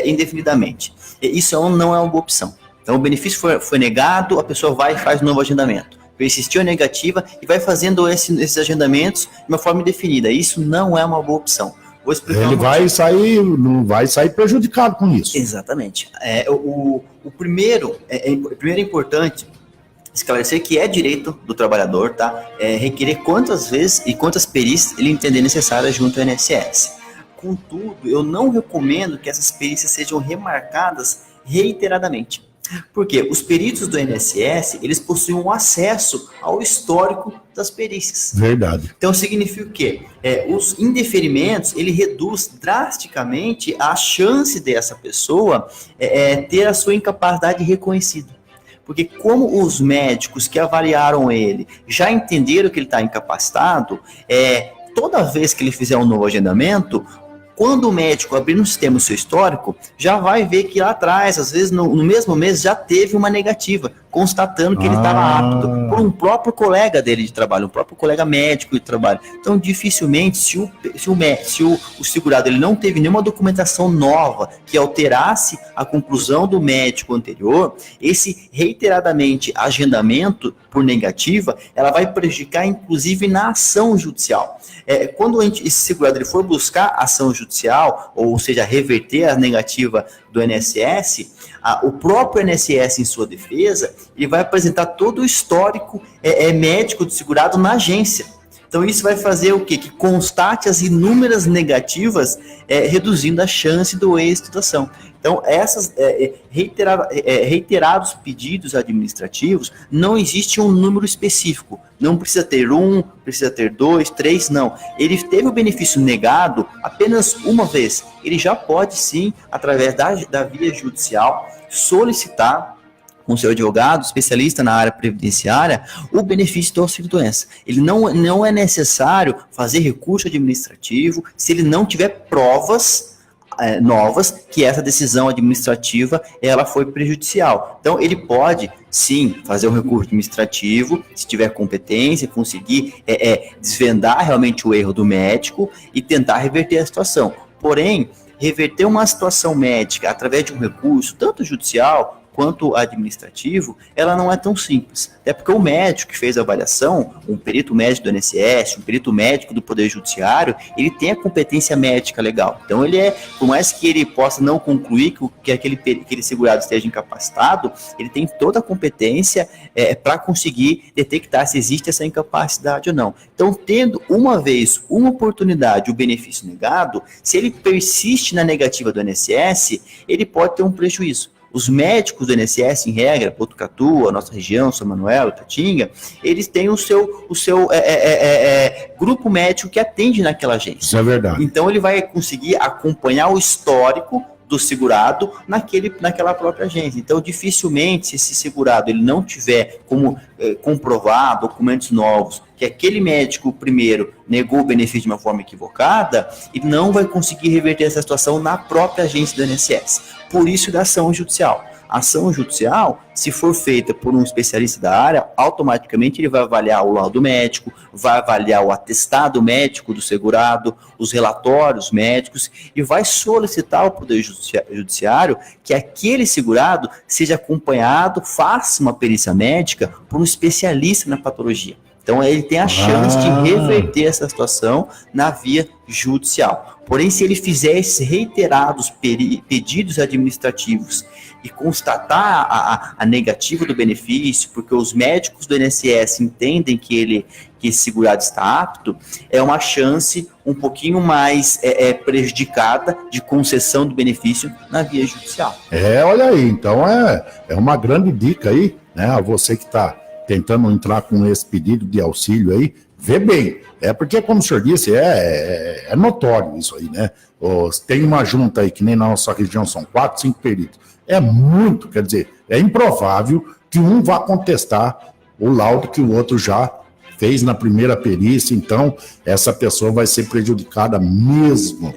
indefinidamente. Isso não é uma boa opção. Então, o benefício foi negado, a pessoa vai e faz um novo agendamento. Persistiu a negativa e vai fazendo esses agendamentos de uma forma indefinida. Isso não é uma boa opção. Vou explicar. Ele não vai sair prejudicado com isso. Exatamente. O primeiro é importante esclarecer que é direito do trabalhador, tá? Requerer quantas vezes e quantas perícias ele entender necessárias junto ao INSS. Contudo, eu não recomendo que essas perícias sejam remarcadas reiteradamente. Porque os peritos do INSS, eles possuem um acesso ao histórico das perícias. Verdade. Então, significa o quê? Os indeferimentos, ele reduz drasticamente a chance dessa pessoa ter a sua incapacidade reconhecida. Porque como os médicos que avaliaram ele já entenderam que ele está incapacitado, toda vez que ele fizer um novo agendamento, quando o médico abrir no sistema o seu histórico, já vai ver que lá atrás, às vezes no mesmo mês, já teve uma negativa, constatando que ele estava apto por um próprio colega dele de trabalho, um próprio colega médico de trabalho. Então, dificilmente, se o segurado ele não teve nenhuma documentação nova que alterasse a conclusão do médico anterior, esse reiteradamente agendamento por negativa, ela vai prejudicar, inclusive, na ação judicial. Quando esse segurado ele for buscar ação judicial, ou seja, reverter a negativa do INSS, o próprio INSS, em sua defesa, ele vai apresentar todo o histórico médico do segurado na agência. Então, isso vai fazer o quê? Que constate as inúmeras negativas, reduzindo a chance do êxito da ação. Então, essas reiterados pedidos administrativos, não existe um número específico. Não precisa ter 1, precisa ter 2, 3, não. Ele teve o benefício negado apenas uma vez. Ele já pode, sim, através da via judicial, solicitar com seu advogado, especialista na área previdenciária, o benefício do auxílio-doença. Ele não é necessário fazer recurso administrativo se ele não tiver provas novas que essa decisão administrativa ela foi prejudicial. Então, ele pode, sim, fazer um recurso administrativo, se tiver competência, conseguir desvendar realmente o erro do médico e tentar reverter a situação. Porém, reverter uma situação médica através de um recurso, tanto judicial quanto administrativo, ela não é tão simples. Até porque o médico que fez a avaliação, um perito médico do INSS, um perito médico do Poder Judiciário, ele tem a competência médica legal. Então, por mais que ele possa não concluir que aquele segurado esteja incapacitado, ele tem toda a competência para conseguir detectar se existe essa incapacidade ou não. Então, tendo uma vez, uma oportunidade, o benefício negado, se ele persiste na negativa do INSS, ele pode ter um prejuízo. Os médicos do INSS, em regra, Botucatu, a nossa região, São Manuel, Tatinga, eles têm o seu grupo médico que atende naquela agência. Isso é verdade. Então, ele vai conseguir acompanhar o histórico do segurado naquela própria agência. Então, dificilmente, se esse segurado ele não tiver como comprovar documentos novos, que aquele médico primeiro negou o benefício de uma forma equivocada, ele não vai conseguir reverter essa situação na própria agência do INSS. Por isso da ação judicial. A ação judicial, se for feita por um especialista da área, automaticamente ele vai avaliar o laudo médico, vai avaliar o atestado médico do segurado, os relatórios médicos e vai solicitar ao Poder Judiciário que aquele segurado seja acompanhado, faça uma perícia médica por um especialista na patologia. Então, ele tem a chance de reverter essa situação na via judicial. Porém, se ele fizer esses reiterados pedidos administrativos e constatar a negativa do benefício, porque os médicos do INSS entendem que esse segurado está apto, é uma chance um pouquinho mais prejudicada de concessão do benefício na via judicial. Olha aí, então é uma grande dica aí, né? A você que está tentando entrar com esse pedido de auxílio aí, vê bem. Porque, como o senhor disse, é notório isso aí, né? Tem uma junta aí, que nem na nossa região são 4, 5 peritos. É muito, quer dizer, é improvável que um vá contestar o laudo que o outro já fez na primeira perícia, então essa pessoa vai ser prejudicada mesmo.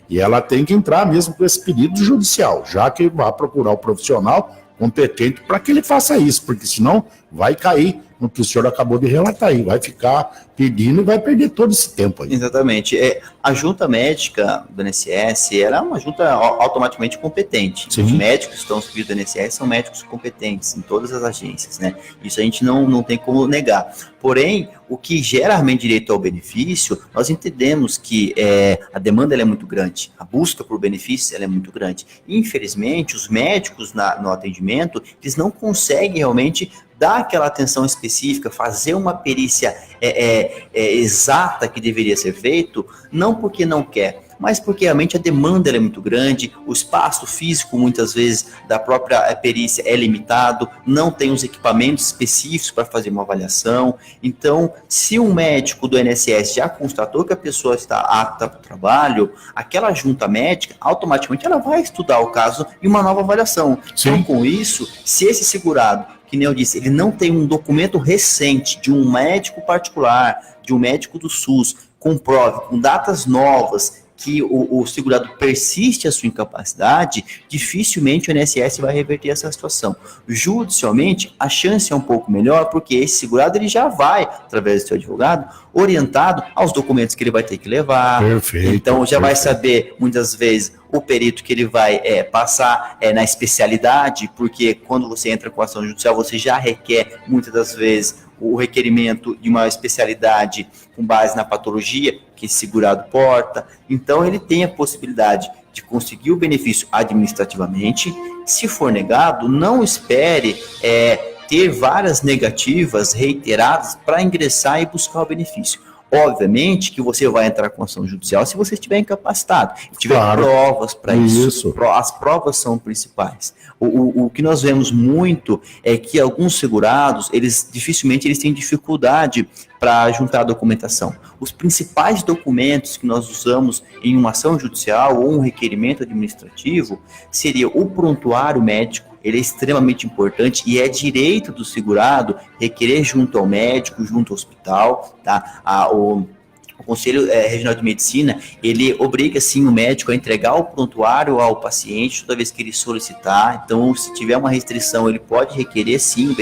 E ela tem que entrar mesmo com esse pedido judicial, já que vai procurar o profissional competente para que ele faça isso, porque senão vai cair no que o senhor acabou de relatar aí, vai ficar pedindo e vai perder todo esse tempo aí. Exatamente. A junta médica do INSS era é uma junta automaticamente competente. Sim. Os médicos que estão inscritos no INSS são médicos competentes em todas as agências, né? Isso a gente não tem como negar. Porém, o que gera realmente direito ao benefício, nós entendemos que a demanda ela é muito grande, a busca por benefícios ela é muito grande. Infelizmente, os médicos no atendimento, eles não conseguem realmente dar aquela atenção específica, fazer uma perícia exata que deveria ser feito, não porque não quer, mas porque realmente a demanda ela é muito grande, o espaço físico muitas vezes da própria perícia é limitado, não tem os equipamentos específicos para fazer uma avaliação. Então, se um médico do INSS já constatou que a pessoa está apta para o trabalho, aquela junta médica, automaticamente ela vai estudar o caso e uma nova avaliação. Sim. Então, com isso, se esse segurado, que nem eu disse, ele não tem um documento recente de um médico particular, de um médico do SUS, comprove com datas novas que o segurado persiste a sua incapacidade, dificilmente o INSS vai reverter essa situação. Judicialmente, a chance é um pouco melhor, porque esse segurado ele já vai, através do seu advogado, orientado aos documentos que ele vai ter que levar. Perfeito. Então, já vai saber, muitas vezes, o perito que ele vai passar na especialidade, porque quando você entra com ação judicial, você já requer, muitas das vezes, o requerimento de uma especialidade com base na patologia que esse segurado porta. Então, ele tem a possibilidade de conseguir o benefício administrativamente. Se for negado, não espere ter várias negativas reiteradas para ingressar e buscar o benefício. Obviamente que você vai entrar com ação judicial se você estiver incapacitado, tiver provas para isso. As provas são principais. O que nós vemos muito é que alguns segurados, dificilmente eles têm dificuldade para juntar a documentação. Os principais documentos que nós usamos em uma ação judicial ou um requerimento administrativo seria o prontuário médico. Ele é extremamente importante e é direito do segurado requerer junto ao médico, junto ao hospital, tá? O Conselho Regional de Medicina, ele obriga, sim, o médico a entregar o prontuário ao paciente toda vez que ele solicitar. Então, se tiver uma restrição, ele pode requerer, sim,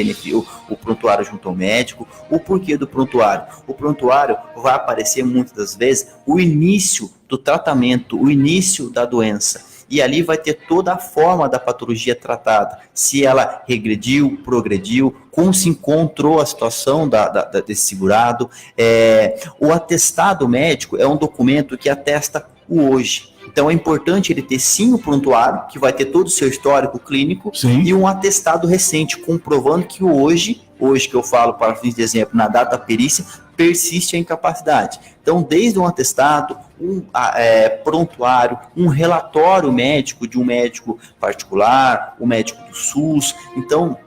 o prontuário junto ao médico. O porquê do prontuário? O prontuário vai aparecer, muitas das vezes, o início do tratamento, o início da doença. E ali vai ter toda a forma da patologia tratada, se ela regrediu, progrediu, como se encontrou a situação desse segurado. O atestado médico é um documento que atesta o hoje. Então é importante ele ter, sim, o prontuário, que vai ter todo o seu histórico clínico, sim, e um atestado recente, comprovando que hoje que eu falo, para fins de exemplo, na data da perícia, persiste a incapacidade. Então, desde um atestado, um prontuário, um relatório médico de um médico particular, um médico do SUS. Então,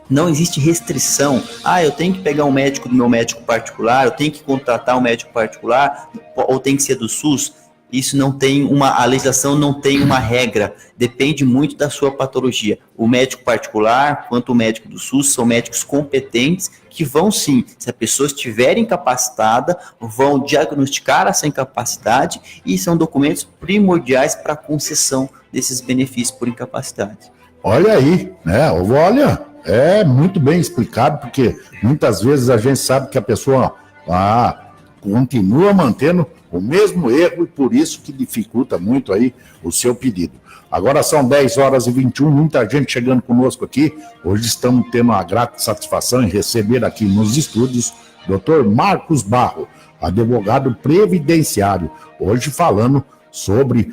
não existe restrição. Eu tenho que pegar um médico do meu médico particular, eu tenho que contratar um médico particular, ou tem que ser do SUS. Isso não tem a legislação não tem uma regra, depende muito da sua patologia. O médico particular, quanto o médico do SUS, são médicos competentes que vão, sim, se a pessoa estiver incapacitada, vão diagnosticar essa incapacidade e são documentos primordiais para a concessão desses benefícios por incapacidade. Olha aí, né? Olha, é muito bem explicado, porque muitas vezes a gente sabe que a pessoa continua mantendo o mesmo erro e por isso que dificulta muito aí o seu pedido. Agora são 10h21, muita gente chegando conosco aqui. Hoje estamos tendo uma grata satisfação em receber aqui nos estúdios Dr. Marcos Barro, advogado previdenciário, hoje falando sobre,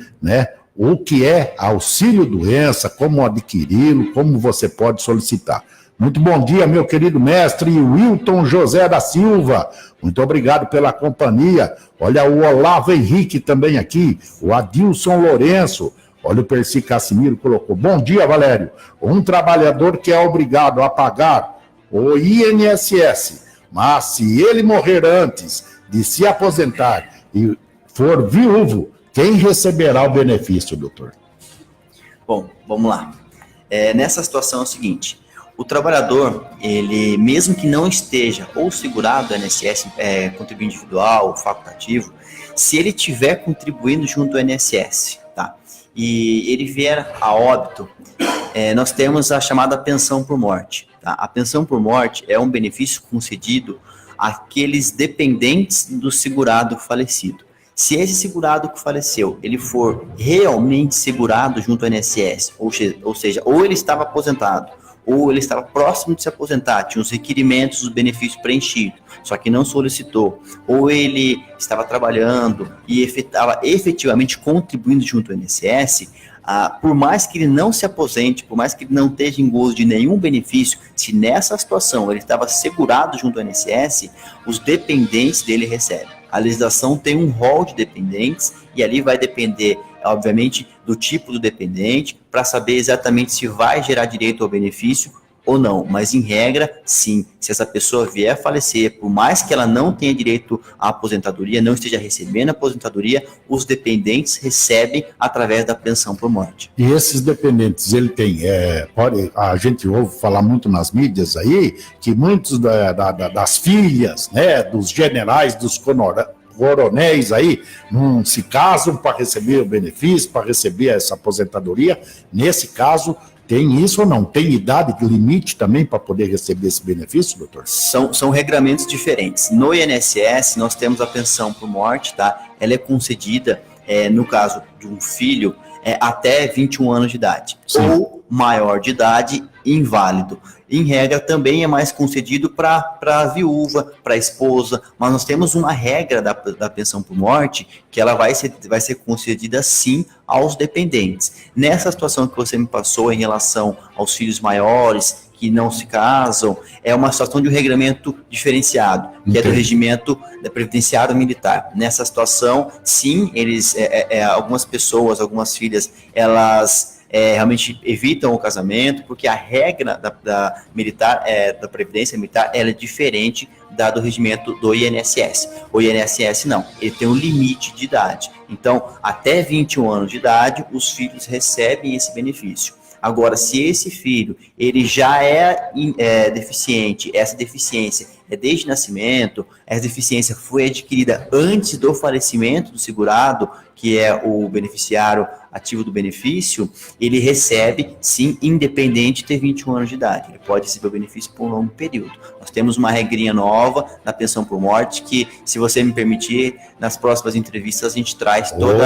o que é auxílio-doença, como adquiri-lo, como você pode solicitar. Muito bom dia, meu querido mestre Wilton José da Silva. Muito obrigado pela companhia. Olha o Olavo Henrique também aqui, o Adilson Lourenço. Olha o Percy Cassimiro colocou. Bom dia, Valério. Um trabalhador que é obrigado a pagar o INSS, mas se ele morrer antes de se aposentar e for viúvo, quem receberá o benefício, doutor? Bom, vamos lá. Nessa situação é o seguinte. O trabalhador, ele, mesmo que não esteja ou segurado do INSS, contribuinte individual, facultativo, se ele estiver contribuindo junto ao INSS, tá? E ele vier a óbito, nós temos a chamada pensão por morte. Tá? A pensão por morte é um benefício concedido àqueles dependentes do segurado falecido. Se esse segurado que faleceu, ele for realmente segurado junto ao INSS, ou seja, ou ele estava aposentado, ou ele estava próximo de se aposentar, tinha os requerimentos, os benefícios preenchidos, só que não solicitou, ou ele estava trabalhando e estava efetivamente contribuindo junto ao INSS, por mais que ele não se aposente, por mais que ele não esteja em gozo de nenhum benefício, se nessa situação ele estava segurado junto ao INSS, os dependentes dele recebem. A legislação tem um rol de dependentes e ali vai depender, obviamente, do tipo do dependente, para saber exatamente se vai gerar direito ao benefício ou não, mas em regra, sim, se essa pessoa vier a falecer, por mais que ela não tenha direito à aposentadoria, não esteja recebendo a aposentadoria, os dependentes recebem através da pensão por morte. E esses dependentes, ele tem, a gente ouve falar muito nas mídias aí, que muitos das filhas, né, dos generais, dos coronéis aí, não se casam para receber o benefício, para receber essa aposentadoria. Nesse caso, tem isso ou não? Tem idade limite também para poder receber esse benefício, doutor? São regramentos diferentes. No INSS, nós temos a pensão por morte, tá? Ela é concedida, no caso de um filho, até 21 anos de idade. Sim. Ou maior de idade, inválido. Em regra, também é mais concedido para a viúva, para a esposa, mas nós temos uma regra da pensão por morte que ela vai ser concedida sim aos dependentes. Nessa situação que você me passou em relação aos filhos maiores, que não se casam, é uma situação de um regramento diferenciado, que é do regimento previdenciário militar. Nessa situação, sim, eles, algumas pessoas, algumas filhas, elas realmente evitam o casamento, porque a regra da militar, da Previdência Militar, ela é diferente do regimento do INSS. O INSS não, ele tem um limite de idade. Então, até 21 anos de idade, os filhos recebem esse benefício. Agora, se esse filho ele já é deficiente, essa deficiência é desde nascimento, essa deficiência foi adquirida antes do falecimento do segurado, que é o beneficiário ativo do benefício, ele recebe, sim, independente de ter 21 anos de idade. Ele pode receber o benefício por um longo período. Nós temos uma regrinha nova na pensão por morte que, se você me permitir, nas próximas entrevistas a gente traz toda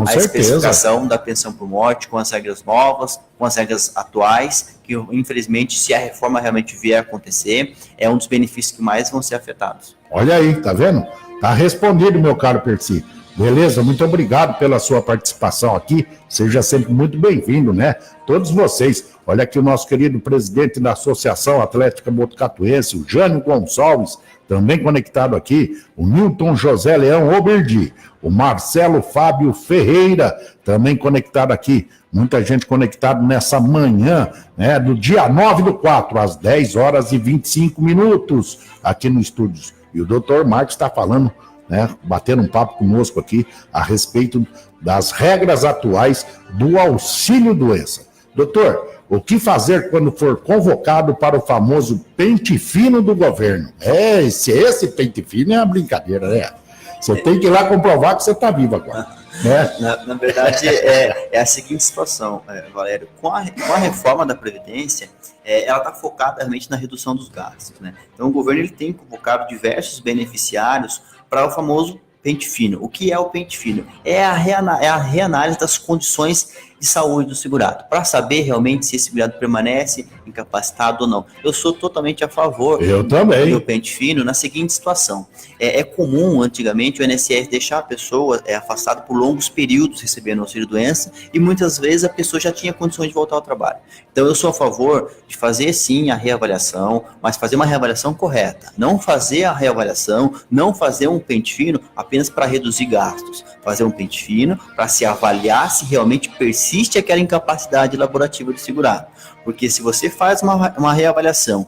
a especificação da pensão por morte, com as regras novas, com as regras atuais, que infelizmente, se a reforma realmente vier a acontecer, é um dos benefícios que mais vão ser afetados. Olha aí, tá vendo? Tá respondido, meu caro Percy. Beleza, muito obrigado pela sua participação aqui, seja sempre muito bem-vindo, né? Todos vocês, olha aqui o nosso querido presidente da Associação Atlética Botucatuense, o Jânio Gonçalves, também conectado aqui, o Newton José Leão Oberdi, o Marcelo Fábio Ferreira, também conectado aqui, muita gente conectada nessa manhã, né, do dia 9/4, às 10 horas e 25 minutos, aqui no estúdio. E o doutor Marcos está falando, né, batendo um papo conosco aqui a respeito das regras atuais do auxílio-doença. Doutor, o que fazer quando for convocado para o famoso pente fino do governo? Esse pente fino é uma brincadeira, né? Você tem que ir lá comprovar que você está vivo agora. Né? Na verdade, é a seguinte situação, Valério. Com a reforma da Previdência, ela está focada realmente na redução dos gastos, né? Então, o governo ele tem convocado diversos beneficiários para o famoso pente fino. O que é o pente fino? É a reanálise das condições de saúde do segurado, para saber realmente se esse segurado permanece incapacitado ou não. Eu sou totalmente a favor do pente fino na seguinte situação. É comum, antigamente, o INSS deixar a pessoa afastada por longos períodos recebendo auxílio-doença e muitas vezes a pessoa já tinha condições de voltar ao trabalho. Então, eu sou a favor de fazer, sim, a reavaliação, mas fazer uma reavaliação correta. Não fazer a reavaliação, não fazer um pente fino apenas para reduzir gastos. Fazer um pente fino para se avaliar se realmente persiste aquela incapacidade laborativa do segurado. Porque se você faz uma reavaliação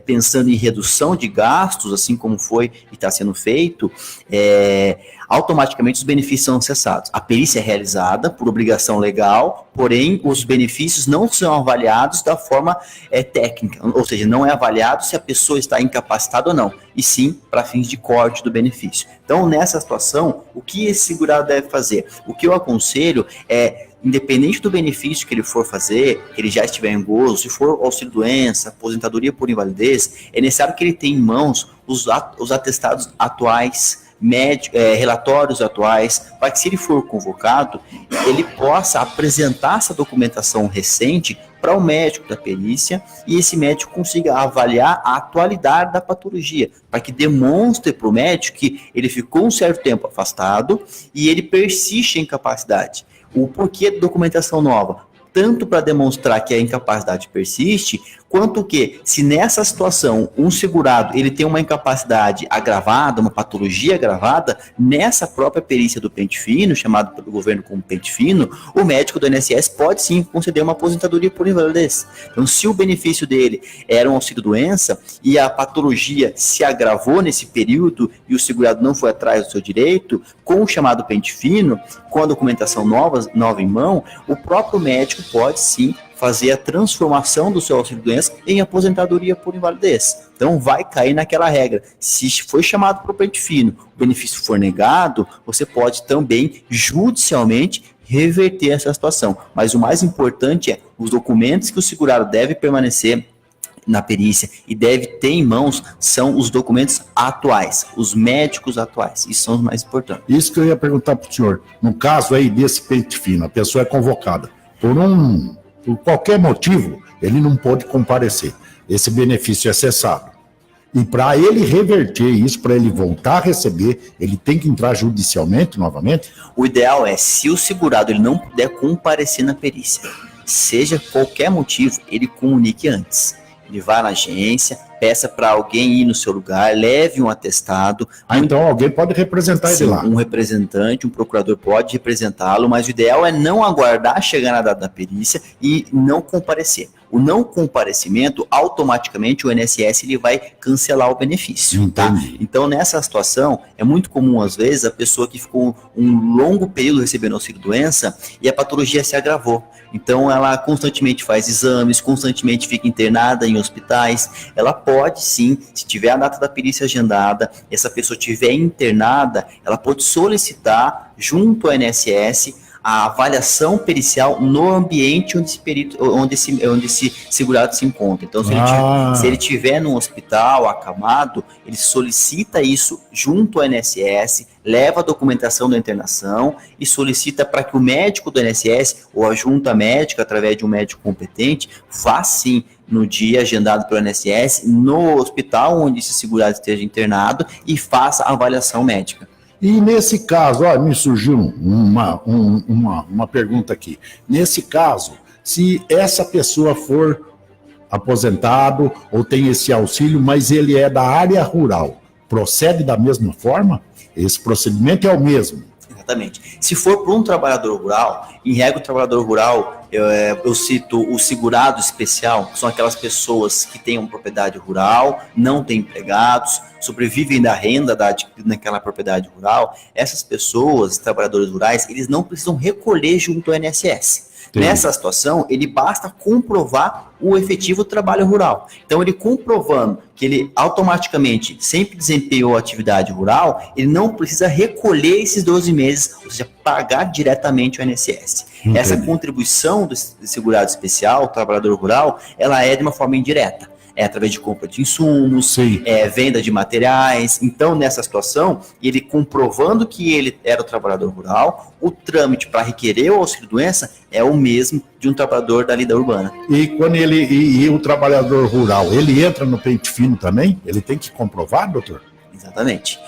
pensando em redução de gastos, assim como foi e está sendo feito, automaticamente os benefícios são cessados. A perícia é realizada por obrigação legal, porém os benefícios não são avaliados da forma técnica, ou seja, não é avaliado se a pessoa está incapacitada ou não, e sim para fins de corte do benefício. Então, nessa situação, o que esse segurado deve fazer? O que eu aconselho independente do benefício que ele for fazer, que ele já estiver em gozo, se for auxílio-doença, aposentadoria por invalidez, é necessário que ele tenha em mãos os atestados atuais, relatórios atuais, para que, se ele for convocado, ele possa apresentar essa documentação recente para o médico da perícia e esse médico consiga avaliar a atualidade da patologia, para que demonstre para o médico que ele ficou um certo tempo afastado e ele persiste em incapacidade. O porquê da documentação nova? Tanto para demonstrar que a incapacidade persiste, Quanto que, se nessa situação um segurado ele tem uma incapacidade agravada, uma patologia agravada, nessa própria perícia do pente fino, chamado pelo governo como pente fino, o médico do INSS pode sim conceder uma aposentadoria por invalidez. Então, se o benefício dele era um auxílio-doença e a patologia se agravou nesse período e o segurado não foi atrás do seu direito, com o chamado pente fino, com a documentação nova em mão, o próprio médico pode sim fazer a transformação do seu auxílio-doença em aposentadoria por invalidez. Então, vai cair naquela regra. Se foi chamado para o pente fino, o benefício for negado, você pode também, judicialmente, reverter essa situação. Mas o mais importante é os documentos que o segurado deve permanecer na perícia e deve ter em mãos são os documentos atuais, os médicos atuais. Isso são os mais importantes. Isso que eu ia perguntar para o senhor. No caso aí desse pente fino, a pessoa é convocada por qualquer motivo, ele não pode comparecer. Esse benefício é cessado. E para ele reverter isso, para ele voltar a receber, ele tem que entrar judicialmente novamente? O ideal é, se o segurado ele não puder comparecer na perícia, seja qualquer motivo, ele comunique antes. Ele vai na agência, peça para alguém ir no seu lugar, leve um atestado. Então alguém pode representar ele lá. Um representante, um procurador pode representá-lo, mas o ideal é não aguardar chegar na data da perícia e não comparecer. O não comparecimento, automaticamente o INSS ele vai cancelar o benefício. Tá? Então, nessa situação, é muito comum, às vezes, a pessoa que ficou um longo período recebendo auxílio-doença e a patologia se agravou. Então, ela constantemente faz exames, constantemente fica internada em hospitais. Ela pode, sim, se tiver a data da perícia agendada, essa pessoa estiver internada, ela pode solicitar, junto ao INSS, a avaliação pericial no ambiente onde esse segurado se encontra. Então, se ele estiver num hospital acamado, ele solicita isso junto ao INSS, leva a documentação da internação e solicita para que o médico do INSS ou a junta médica, através de um médico competente, vá sim no dia agendado pelo INSS, no hospital onde esse segurado esteja internado e faça a avaliação médica. E nesse caso, me surgiu uma pergunta aqui. Nesse caso, se essa pessoa for aposentado ou tem esse auxílio, mas ele é da área rural, procede da mesma forma? Esse procedimento é o mesmo? Exatamente. Se for para um trabalhador rural, em regra o trabalhador rural, eu cito o segurado especial, que são aquelas pessoas que têm uma propriedade rural, não têm empregados, sobrevivem da renda naquela propriedade rural. Essas pessoas, trabalhadores rurais, eles não precisam recolher junto ao INSS. Entendi. Nessa situação, ele basta comprovar o efetivo trabalho rural. Então, ele comprovando que ele automaticamente sempre desempenhou a atividade rural, ele não precisa recolher esses 12 meses, ou seja, pagar diretamente ao INSS. Entendi. Essa contribuição do segurado especial, trabalhador rural, ela é de uma forma indireta. É através de compra de insumos, venda de materiais. Então, nessa situação, ele comprovando que ele era o trabalhador rural, o trâmite para requerer o auxílio-doença é o mesmo de um trabalhador da lida urbana. E quando e o trabalhador rural, ele entra no pente fino também? Ele tem que comprovar, doutor? Exatamente.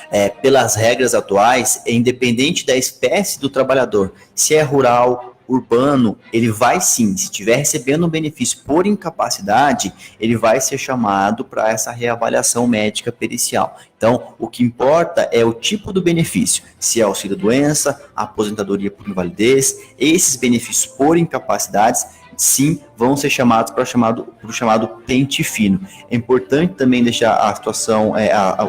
Pelas regras atuais, é independente da espécie do trabalhador, se é rural, urbano, ele vai sim, se estiver recebendo um benefício por incapacidade, ele vai ser chamado para essa reavaliação médica pericial. Então, o que importa é o tipo do benefício, se é auxílio-doença, aposentadoria por invalidez, esses benefícios por incapacidades, sim, vão ser chamados para o chamado pente fino. É importante também deixar a situação,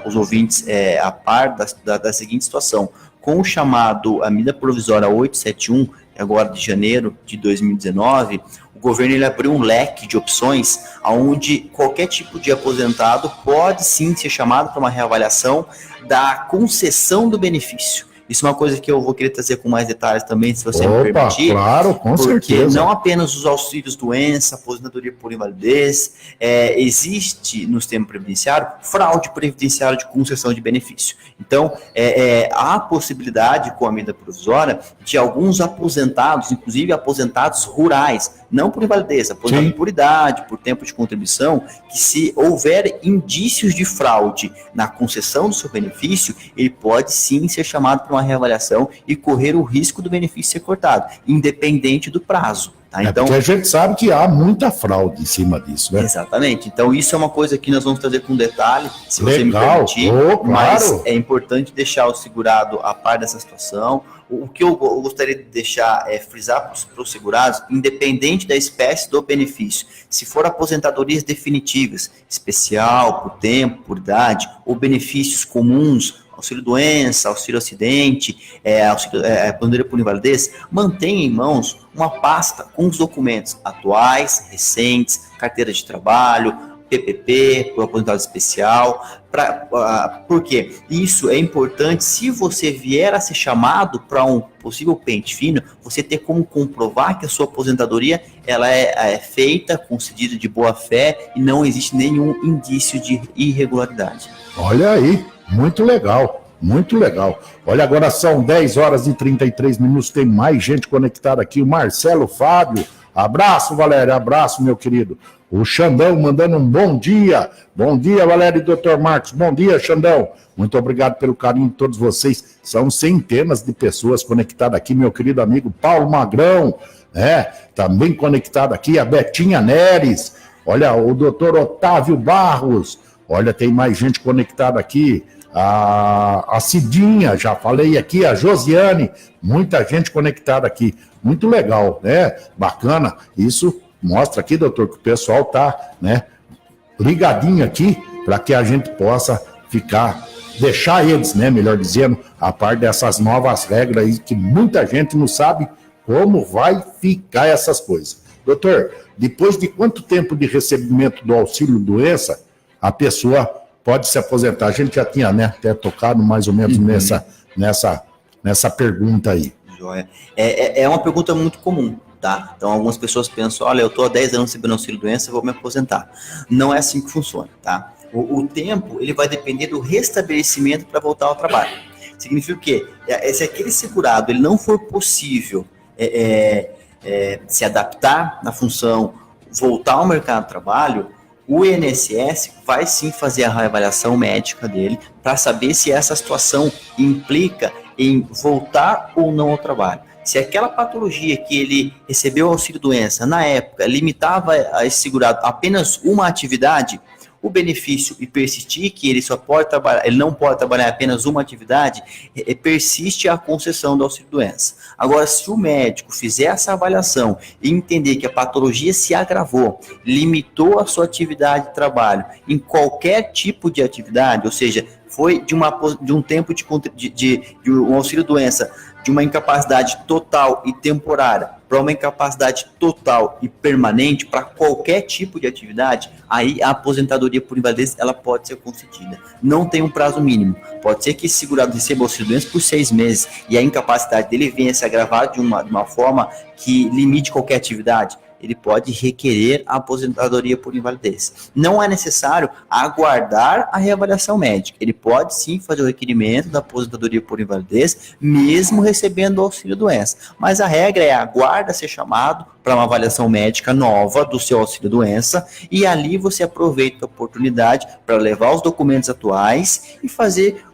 os ouvintes a par da seguinte situação. Com o chamado, a medida provisória 871, agora de janeiro de 2019, o governo ele abriu um leque de opções onde qualquer tipo de aposentado pode sim ser chamado para uma reavaliação da concessão do benefício. Isso é uma coisa que eu vou querer trazer com mais detalhes também, se você me permitir. Claro, com certeza. Porque não apenas os auxílios doença, aposentadoria por invalidez, existe no sistema previdenciário fraude previdenciária de concessão de benefício. Então, há a possibilidade, com a medida provisória, de alguns aposentados, inclusive aposentados rurais, não por invalidez, aposentado por idade, por tempo de contribuição, que se houver indícios de fraude na concessão do seu benefício, ele pode sim ser chamado para uma reavaliação e correr o risco do benefício ser cortado, independente do prazo. Tá? Então, porque a gente sabe que há muita fraude em cima disso, né? Exatamente. Então, isso é uma coisa que nós vamos trazer com detalhe, se você me Legal. permitir, Claro. mas é importante deixar o segurado a par dessa situação. O que eu gostaria de deixar frisar para os segurados, independente da espécie do benefício, se for aposentadorias definitivas, especial, por tempo, por idade, ou benefícios comuns, auxílio-doença, auxílio-acidente, aposentadoria por invalidez, mantenha em mãos uma pasta com os documentos atuais, recentes, carteira de trabalho, PPP, por aposentado especial, por quê? Isso é importante se você vier a ser chamado para um possível pente fino, você ter como comprovar que a sua aposentadoria ela é feita, concedida de boa fé e não existe nenhum indício de irregularidade. Olha aí, muito legal, muito legal. Olha, agora são 10 horas e 33 minutos, tem mais gente conectada aqui, o Marcelo Fábio, abraço Valério, abraço meu querido. O Xandão mandando um bom dia Valério e Dr. Marcos, bom dia Xandão, muito obrigado pelo carinho de todos vocês, são centenas de pessoas conectadas aqui, meu querido amigo Paulo Magrão, também conectado aqui, a Betinha Neres, olha, o Dr. Otávio Barros, olha, tem mais gente conectada aqui, a Cidinha, já falei aqui, a Josiane, muita gente conectada aqui, muito legal, né? Bacana, isso mostra aqui, doutor, que o pessoal tá, né, ligadinho aqui, para que a gente possa deixar eles, né, melhor dizendo, a par dessas novas regras aí, que muita gente não sabe como vai ficar essas coisas. Doutor, depois de quanto tempo de recebimento do auxílio-doença, a pessoa pode se aposentar? A gente já tinha, né, até tocado mais ou menos nessa pergunta aí. Joia. É uma pergunta muito comum, tá? Então, algumas pessoas pensam, olha, eu estou há 10 anos recebendo auxílio-doença, vou me aposentar. Não é assim que funciona, tá? O tempo, ele vai depender do restabelecimento para voltar ao trabalho. Significa o quê? Se aquele segurado, ele não for possível se adaptar na função, voltar ao mercado de trabalho, o INSS vai sim fazer a reavaliação médica dele para saber se essa situação implica em voltar ou não ao trabalho. Se aquela patologia que ele recebeu auxílio-doença na época limitava a esse segurado apenas uma atividade, o benefício e persistir que ele só pode trabalhar, ele não pode trabalhar apenas uma atividade, persiste a concessão do auxílio-doença. Agora, se o médico fizer essa avaliação e entender que a patologia se agravou, limitou a sua atividade de trabalho em qualquer tipo de atividade, ou seja, foi de um tempo de um auxílio-doença, de uma incapacidade total e temporária para uma incapacidade total e permanente para qualquer tipo de atividade, aí a aposentadoria por invalidez ela pode ser concedida. Não tem um prazo mínimo. Pode ser que esse segurado receba auxílio-doença por 6 meses e a incapacidade dele venha se agravar de uma forma que limite qualquer atividade. Ele pode requerer a aposentadoria por invalidez. Não é necessário aguardar a reavaliação médica. Ele pode sim fazer o requerimento da aposentadoria por invalidez, mesmo recebendo o auxílio-doença. Mas a regra é aguarda ser chamado para uma avaliação médica nova do seu auxílio-doença e ali você aproveita a oportunidade para levar os documentos atuais e fazer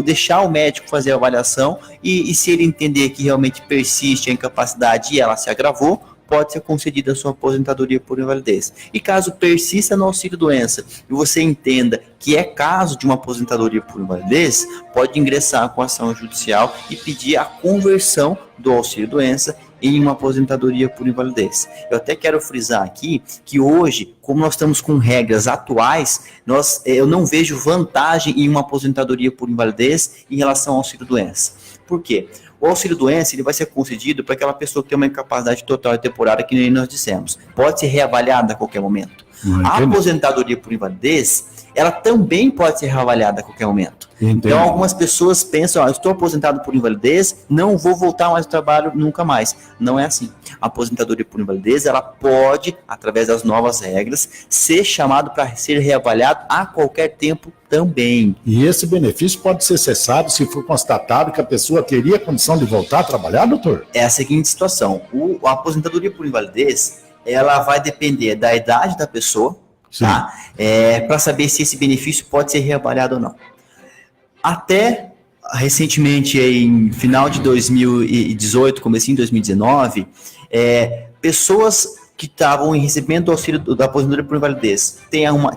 deixar o médico fazer a avaliação e se ele entender que realmente persiste a incapacidade e ela se agravou, pode ser concedida a sua aposentadoria por invalidez. E caso persista no auxílio-doença e você entenda que é caso de uma aposentadoria por invalidez, pode ingressar com ação judicial e pedir a conversão do auxílio-doença em uma aposentadoria por invalidez. Eu até quero frisar aqui que hoje, como nós estamos com regras atuais, eu não vejo vantagem em uma aposentadoria por invalidez em relação ao auxílio-doença. Por quê? O auxílio-doença ele vai ser concedido para aquela pessoa que tem uma incapacidade total e temporária, que nem nós dissemos. Pode ser reavaliada a qualquer momento. A aposentadoria por invalidez, ela também pode ser reavaliada a qualquer momento. Entendi. Então, algumas pessoas pensam, estou aposentado por invalidez, não vou voltar mais ao trabalho nunca mais. Não é assim. A aposentadoria por invalidez, ela pode, através das novas regras, ser chamado para ser reavaliado a qualquer tempo também. E esse benefício pode ser cessado se for constatado que a pessoa teria condição de voltar a trabalhar, doutor? É a seguinte situação. A aposentadoria por invalidez, ela vai depender da idade da pessoa, tá? Para saber se esse benefício pode ser reavaliado ou não. Até recentemente, em final de 2018, comecinho de 2019, pessoas que estavam em recebimento do auxílio da aposentadoria por invalidez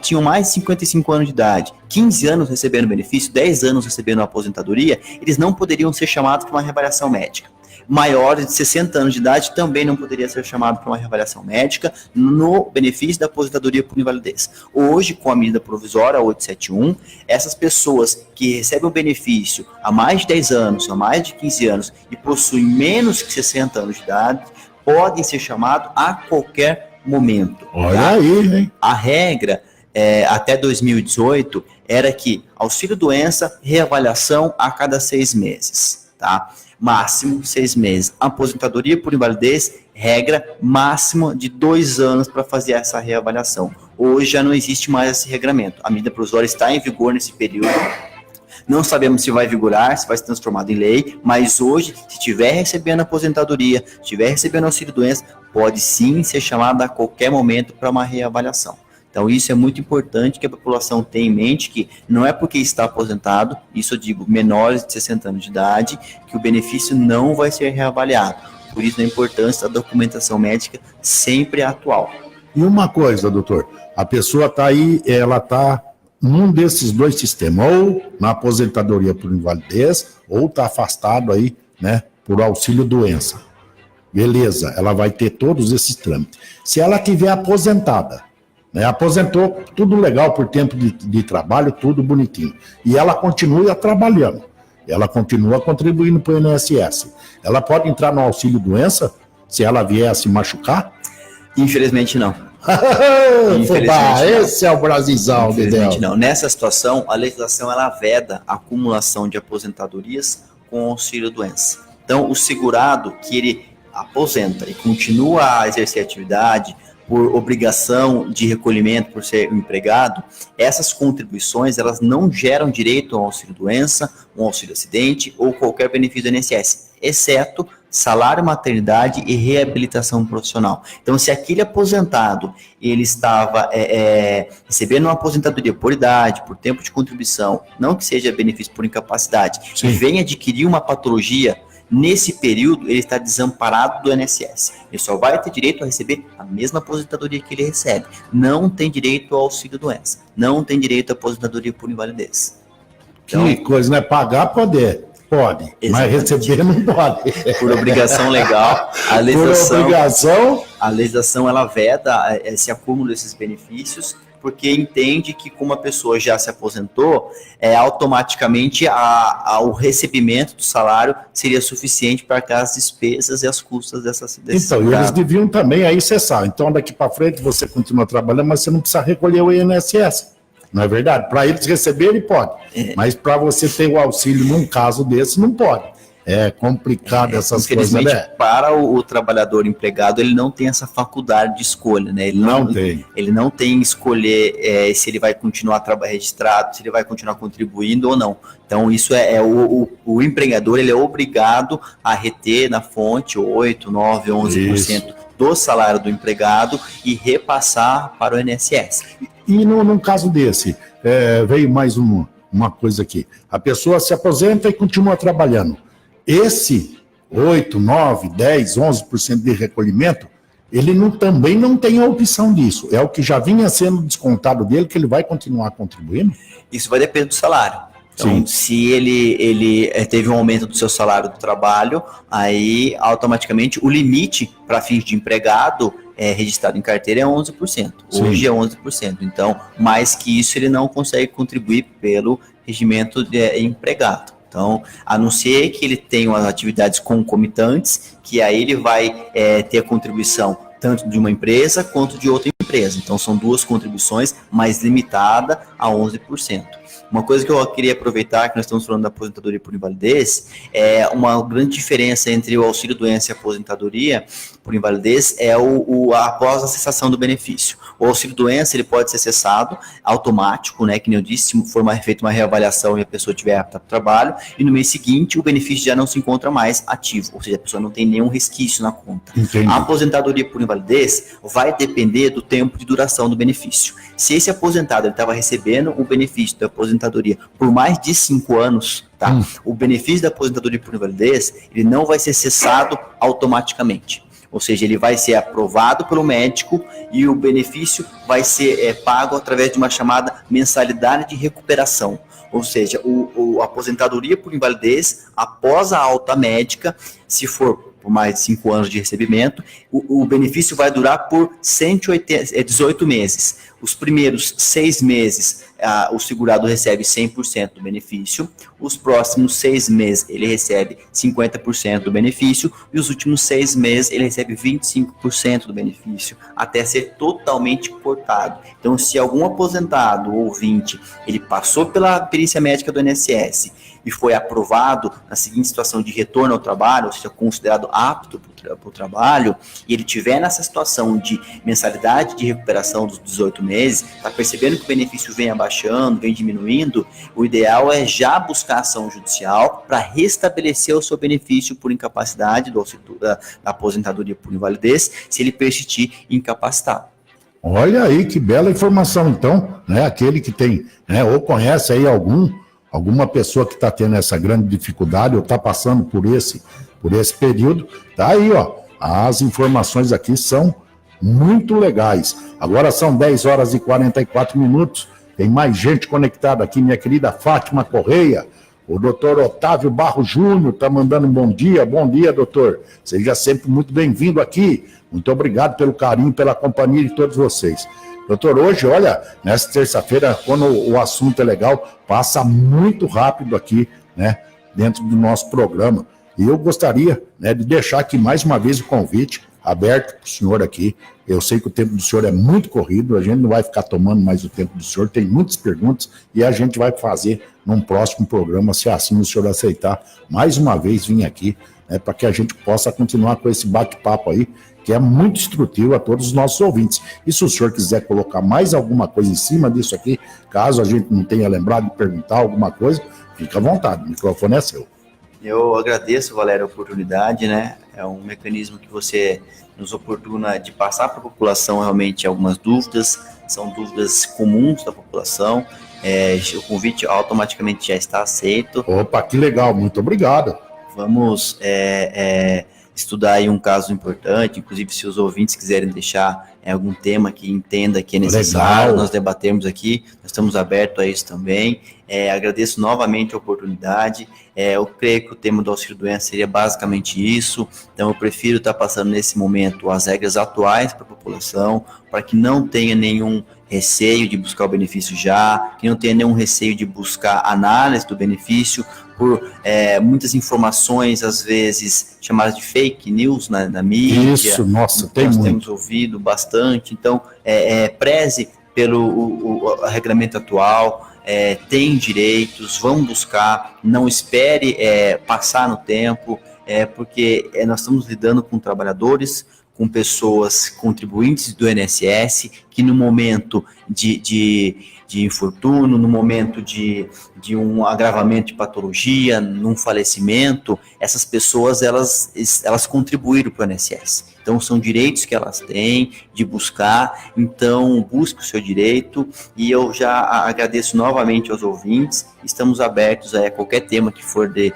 tinham mais de 55 anos de idade, 15 anos recebendo benefício, 10 anos recebendo a aposentadoria, eles não poderiam ser chamados para uma reavaliação médica. Maiores de 60 anos de idade também não poderia ser chamado para uma reavaliação médica no benefício da aposentadoria por invalidez. Hoje, com a medida provisória 871, essas pessoas que recebem o benefício há mais de 10 anos, há mais de 15 anos e possuem menos que 60 anos de idade, podem ser chamados a qualquer momento. Olha aí, hein? A regra, até 2018, era que auxílio-doença, reavaliação a cada 6 meses, tá? Máximo 6 meses. Aposentadoria por invalidez, regra máxima de 2 anos para fazer essa reavaliação. Hoje já não existe mais esse regramento. A medida provisória está em vigor nesse período. Não sabemos se vai vigorar, se vai ser transformado em lei, mas hoje, se estiver recebendo aposentadoria, se estiver recebendo auxílio-doença, pode sim ser chamado a qualquer momento para uma reavaliação. Então, isso é muito importante que a população tenha em mente que não é porque está aposentado, isso eu digo, menores de 60 anos de idade, que o benefício não vai ser reavaliado. Por isso, a importância da documentação médica sempre atual. E uma coisa, doutor, a pessoa está aí, ela está num desses 2 sistemas, ou na aposentadoria por invalidez, ou está afastado aí, né, por auxílio-doença. Beleza, ela vai ter todos esses trâmites. Se ela tiver aposentada, né, aposentou, tudo legal por tempo de trabalho, tudo bonitinho. E ela continua trabalhando. Ela continua contribuindo para o INSS. Ela pode entrar no auxílio-doença se ela vier a se machucar? Infelizmente, não. Esse é o Brasilzão, infelizmente não. Nessa situação, a legislação ela veda a acumulação de aposentadorias com auxílio-doença. Então, o segurado que ele aposenta e continua a exercer atividade por obrigação de recolhimento por ser empregado, essas contribuições elas não geram direito ao auxílio-doença, um auxílio-acidente ou qualquer benefício do INSS, exceto salário maternidade e reabilitação profissional. Então, se aquele aposentado ele estava recebendo uma aposentadoria por idade, por tempo de contribuição, não que seja benefício por incapacidade, e vem adquirir uma patologia, nesse período, ele está desamparado do INSS. Ele só vai ter direito a receber a mesma aposentadoria que ele recebe. Não tem direito ao auxílio-doença. Não tem direito à aposentadoria por invalidez. Então, que coisa, né? Pagar pode, exatamente. Mas receber não pode. Por obrigação legal, a legislação ela veda esse acúmulo desses benefícios, porque entende que como a pessoa já se aposentou, automaticamente o recebimento do salário seria suficiente para as despesas e as custas desse Então, eles deviam também aí cessar. Então, daqui para frente você continua trabalhando, mas você não precisa recolher o INSS. Não é verdade? Para eles receberem, pode. Mas para você ter o auxílio num caso desse, não pode. É complicado essas coisas, né? Para o trabalhador empregado, ele não tem essa faculdade de escolha, né? Ele não tem escolher se ele vai continuar registrado, se ele vai continuar contribuindo ou não. Então, isso o empregador, ele é obrigado a reter na fonte 8, 9, 11% do salário do empregado e repassar para o INSS. E num caso desse, veio mais uma coisa aqui. A pessoa se aposenta e continua trabalhando. Esse 8, 9, 10, 11% de recolhimento, ele também não tem a opção disso. É o que já vinha sendo descontado dele, que ele vai continuar contribuindo? Isso vai depender do salário. Então, se ele teve um aumento do seu salário do trabalho, aí automaticamente o limite para fins de empregado registrado em carteira é 11%. Hoje é 11%. Então, mais que isso, ele não consegue contribuir pelo regimento de empregado. Então, a não ser que ele tenha umas atividades concomitantes, que aí ele vai ter a contribuição tanto de uma empresa quanto de outra empresa. Então, são 2 contribuições, mais limitada a 11%. Uma coisa que eu queria aproveitar, que nós estamos falando da aposentadoria por invalidez, uma grande diferença entre o auxílio-doença e a aposentadoria por invalidez após a cessação do benefício. O auxílio-doença ele pode ser cessado automático, né, que nem eu disse, se for feita uma reavaliação e a pessoa estiver apta para o trabalho, e no mês seguinte o benefício já não se encontra mais ativo, ou seja, a pessoa não tem nenhum resquício na conta. Entendi. A aposentadoria por invalidez vai depender do tempo de duração do benefício. Se esse aposentado estava recebendo o benefício da aposentadoria por mais de 5 anos, tá? O benefício da aposentadoria por invalidez ele não vai ser cessado automaticamente. Ou seja, ele vai ser aprovado pelo médico e o benefício vai ser pago através de uma chamada mensalidade de recuperação. Ou seja, a aposentadoria por invalidez, após a alta médica, se for por mais de 5 anos de recebimento, o benefício vai durar por 18 meses. Os primeiros 6 meses, o segurado recebe 100% do benefício, os próximos 6 meses ele recebe 50% do benefício e os últimos 6 meses ele recebe 25% do benefício, até ser totalmente cortado. Então, se algum aposentado ou ouvinte, ele passou pela perícia médica do INSS e foi aprovado na seguinte situação de retorno ao trabalho, ou seja, considerado apto para o trabalho, e ele tiver nessa situação de mensalidade de recuperação dos 18 meses, está percebendo que o benefício vem abaixando, vem diminuindo, o ideal é já buscar ação judicial para restabelecer o seu benefício por incapacidade da aposentadoria por invalidez, se ele persistir incapacitado. Olha aí que bela informação, então, né? Aquele que tem, né, ou conhece aí alguma pessoa que está tendo essa grande dificuldade ou está passando por esse período, tá aí, ó. As informações aqui são muito legais. Agora são 10 horas e 44 minutos. Tem mais gente conectada aqui, minha querida Fátima Correia. O doutor Otávio Barro Júnior está mandando um bom dia. Bom dia, doutor. Seja sempre muito bem-vindo aqui. Muito obrigado pelo carinho, pela companhia de todos vocês. Doutor, hoje, olha, nessa terça-feira, quando o assunto é legal, passa muito rápido aqui, né, dentro do nosso programa. E eu gostaria, né, de deixar aqui mais uma vez o convite aberto para o senhor aqui. Eu sei que o tempo do senhor é muito corrido, a gente não vai ficar tomando mais o tempo do senhor, tem muitas perguntas e a gente vai fazer num próximo programa, se assim o senhor aceitar, mais uma vez vir aqui, né, para que a gente possa continuar com esse bate-papo aí, que é muito instrutivo a todos os nossos ouvintes. E se o senhor quiser colocar mais alguma coisa em cima disso aqui, caso a gente não tenha lembrado de perguntar alguma coisa, fica à vontade, o microfone é seu. Eu agradeço, Valério, a oportunidade, né? É um mecanismo que você nos oportuna de passar para a população realmente algumas dúvidas, são dúvidas comuns da população. O convite automaticamente já está aceito. Opa, que legal, muito obrigado. Vamos estudar aí um caso importante, inclusive se os ouvintes quiserem deixar algum tema que entenda que é necessário, nós debatemos aqui, nós estamos abertos a isso também. Agradeço novamente a oportunidade. Eu creio que o tema do auxílio-doença seria basicamente isso, então eu prefiro estar passando nesse momento as regras atuais para a população, para que não tenha nenhum receio de buscar o benefício já, que não tenha nenhum receio de buscar análise do benefício, por muitas informações, às vezes, chamadas de fake news na mídia. Isso, nossa, tem muito. Nós muito. temos ouvido bastante, então, preze pelo regulamento atual, tem direitos, vão buscar, não espere passar no tempo, porque nós estamos lidando com trabalhadores, com pessoas contribuintes do INSS, que no momento de infortúnio, no momento de um agravamento de patologia, num falecimento, essas pessoas, elas contribuíram para o INSS. Então, são direitos que elas têm de buscar, então, busque o seu direito, e eu já agradeço novamente aos ouvintes, estamos abertos a qualquer tema que for de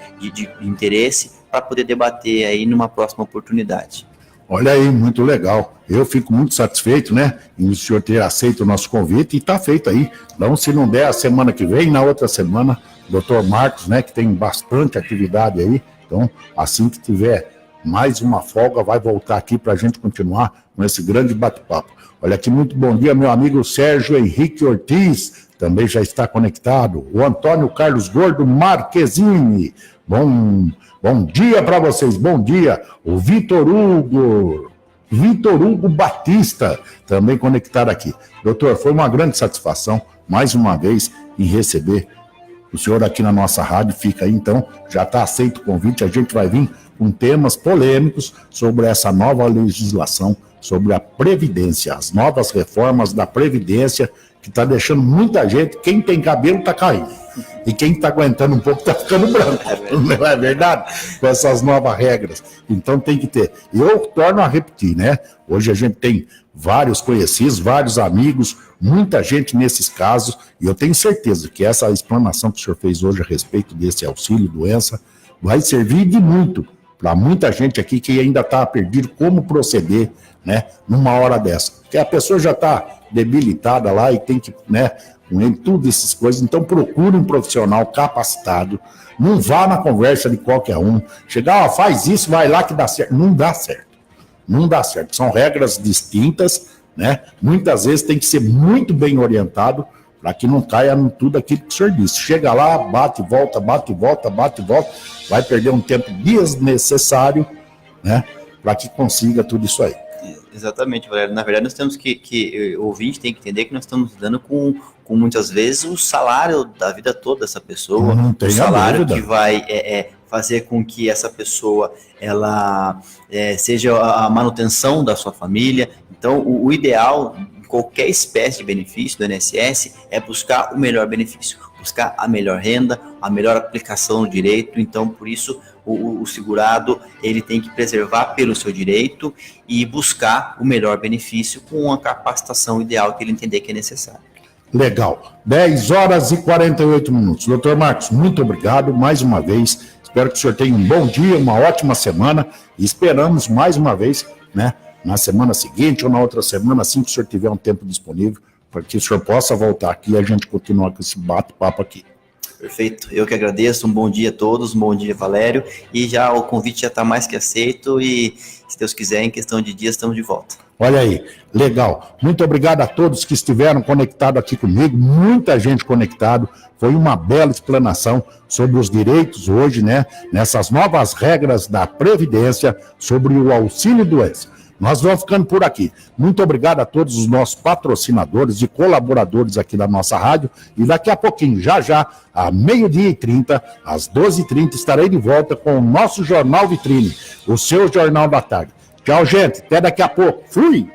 interesse, para poder debater aí numa próxima oportunidade. Olha aí, muito legal. Eu fico muito satisfeito, né, em o senhor ter aceito o nosso convite e está feito aí. Então, se não der a semana que vem, na outra semana, o doutor Marcos, né, que tem bastante atividade aí, então, assim que tiver mais uma folga, vai voltar aqui para a gente continuar com esse grande bate-papo. Olha aqui, muito bom dia, meu amigo Sérgio Henrique Ortiz, também já está conectado. O Antônio Carlos Gordo Marquezini, bom dia para vocês, bom dia. O Vitor Hugo Batista, também conectado aqui. Doutor, foi uma grande satisfação, mais uma vez, em receber o senhor aqui na nossa rádio. Fica aí, então, já está aceito o convite, a gente vai vir com temas polêmicos sobre essa nova legislação, sobre a Previdência, as novas reformas da Previdência, que está deixando muita gente, quem tem cabelo está caindo, e quem está aguentando um pouco está ficando branco, não é verdade? Com essas novas regras, então tem que ter. E eu torno a repetir, né? Hoje a gente tem vários conhecidos, vários amigos, muita gente nesses casos, e eu tenho certeza que essa explanação que o senhor fez hoje a respeito desse auxílio-doença vai servir de muito para muita gente aqui que ainda está perdido como proceder, né, numa hora dessa. Porque a pessoa já está debilitada lá e tem que, né, com tudo essas coisas. Então procure um profissional capacitado. Não vá na conversa de qualquer um. Chegar, faz isso, vai lá que dá certo. Não dá certo. Não dá certo. São regras distintas, né? Muitas vezes tem que ser muito bem orientado para que não caia em tudo aquilo que o senhor disse. Chega lá, bate e volta, bate e volta, bate e volta, vai perder um tempo desnecessário, né? Para que consiga tudo isso aí. Exatamente, Valério. Na verdade, nós temos que o ouvinte tem que entender que nós estamos lidando com muitas vezes o salário da vida toda dessa pessoa, o salário que vai fazer com que essa pessoa ela seja a manutenção da sua família. Então, o ideal em qualquer espécie de benefício do INSS é buscar o melhor benefício, buscar a melhor renda, a melhor aplicação do direito. Então, por isso, o segurado ele tem que preservar pelo seu direito e buscar o melhor benefício com a capacitação ideal que ele entender que é necessário. Legal. 10 horas e 48 minutos. Doutor Marcos, muito obrigado mais uma vez. Espero que o senhor tenha um bom dia, uma ótima semana e esperamos mais uma vez, né, na semana seguinte ou na outra semana, assim que o senhor tiver um tempo disponível, para que o senhor possa voltar aqui e a gente continuar com esse bate-papo aqui. Perfeito, eu que agradeço, um bom dia a todos, um bom dia, Valério, e já o convite já está mais que aceito e, se Deus quiser, em questão de dias, estamos de volta. Olha aí, legal. Muito obrigado a todos que estiveram conectados aqui comigo, muita gente conectado, foi uma bela explanação sobre os direitos hoje, né, nessas novas regras da Previdência sobre o auxílio-doença. Nós vamos ficando por aqui. Muito obrigado a todos os nossos patrocinadores e colaboradores aqui da nossa rádio. E daqui a pouquinho, já, à 12h30, às 12h30, estarei de volta com o nosso Jornal Vitrine, o seu Jornal da Tarde. Tchau, gente. Até daqui a pouco. Fui!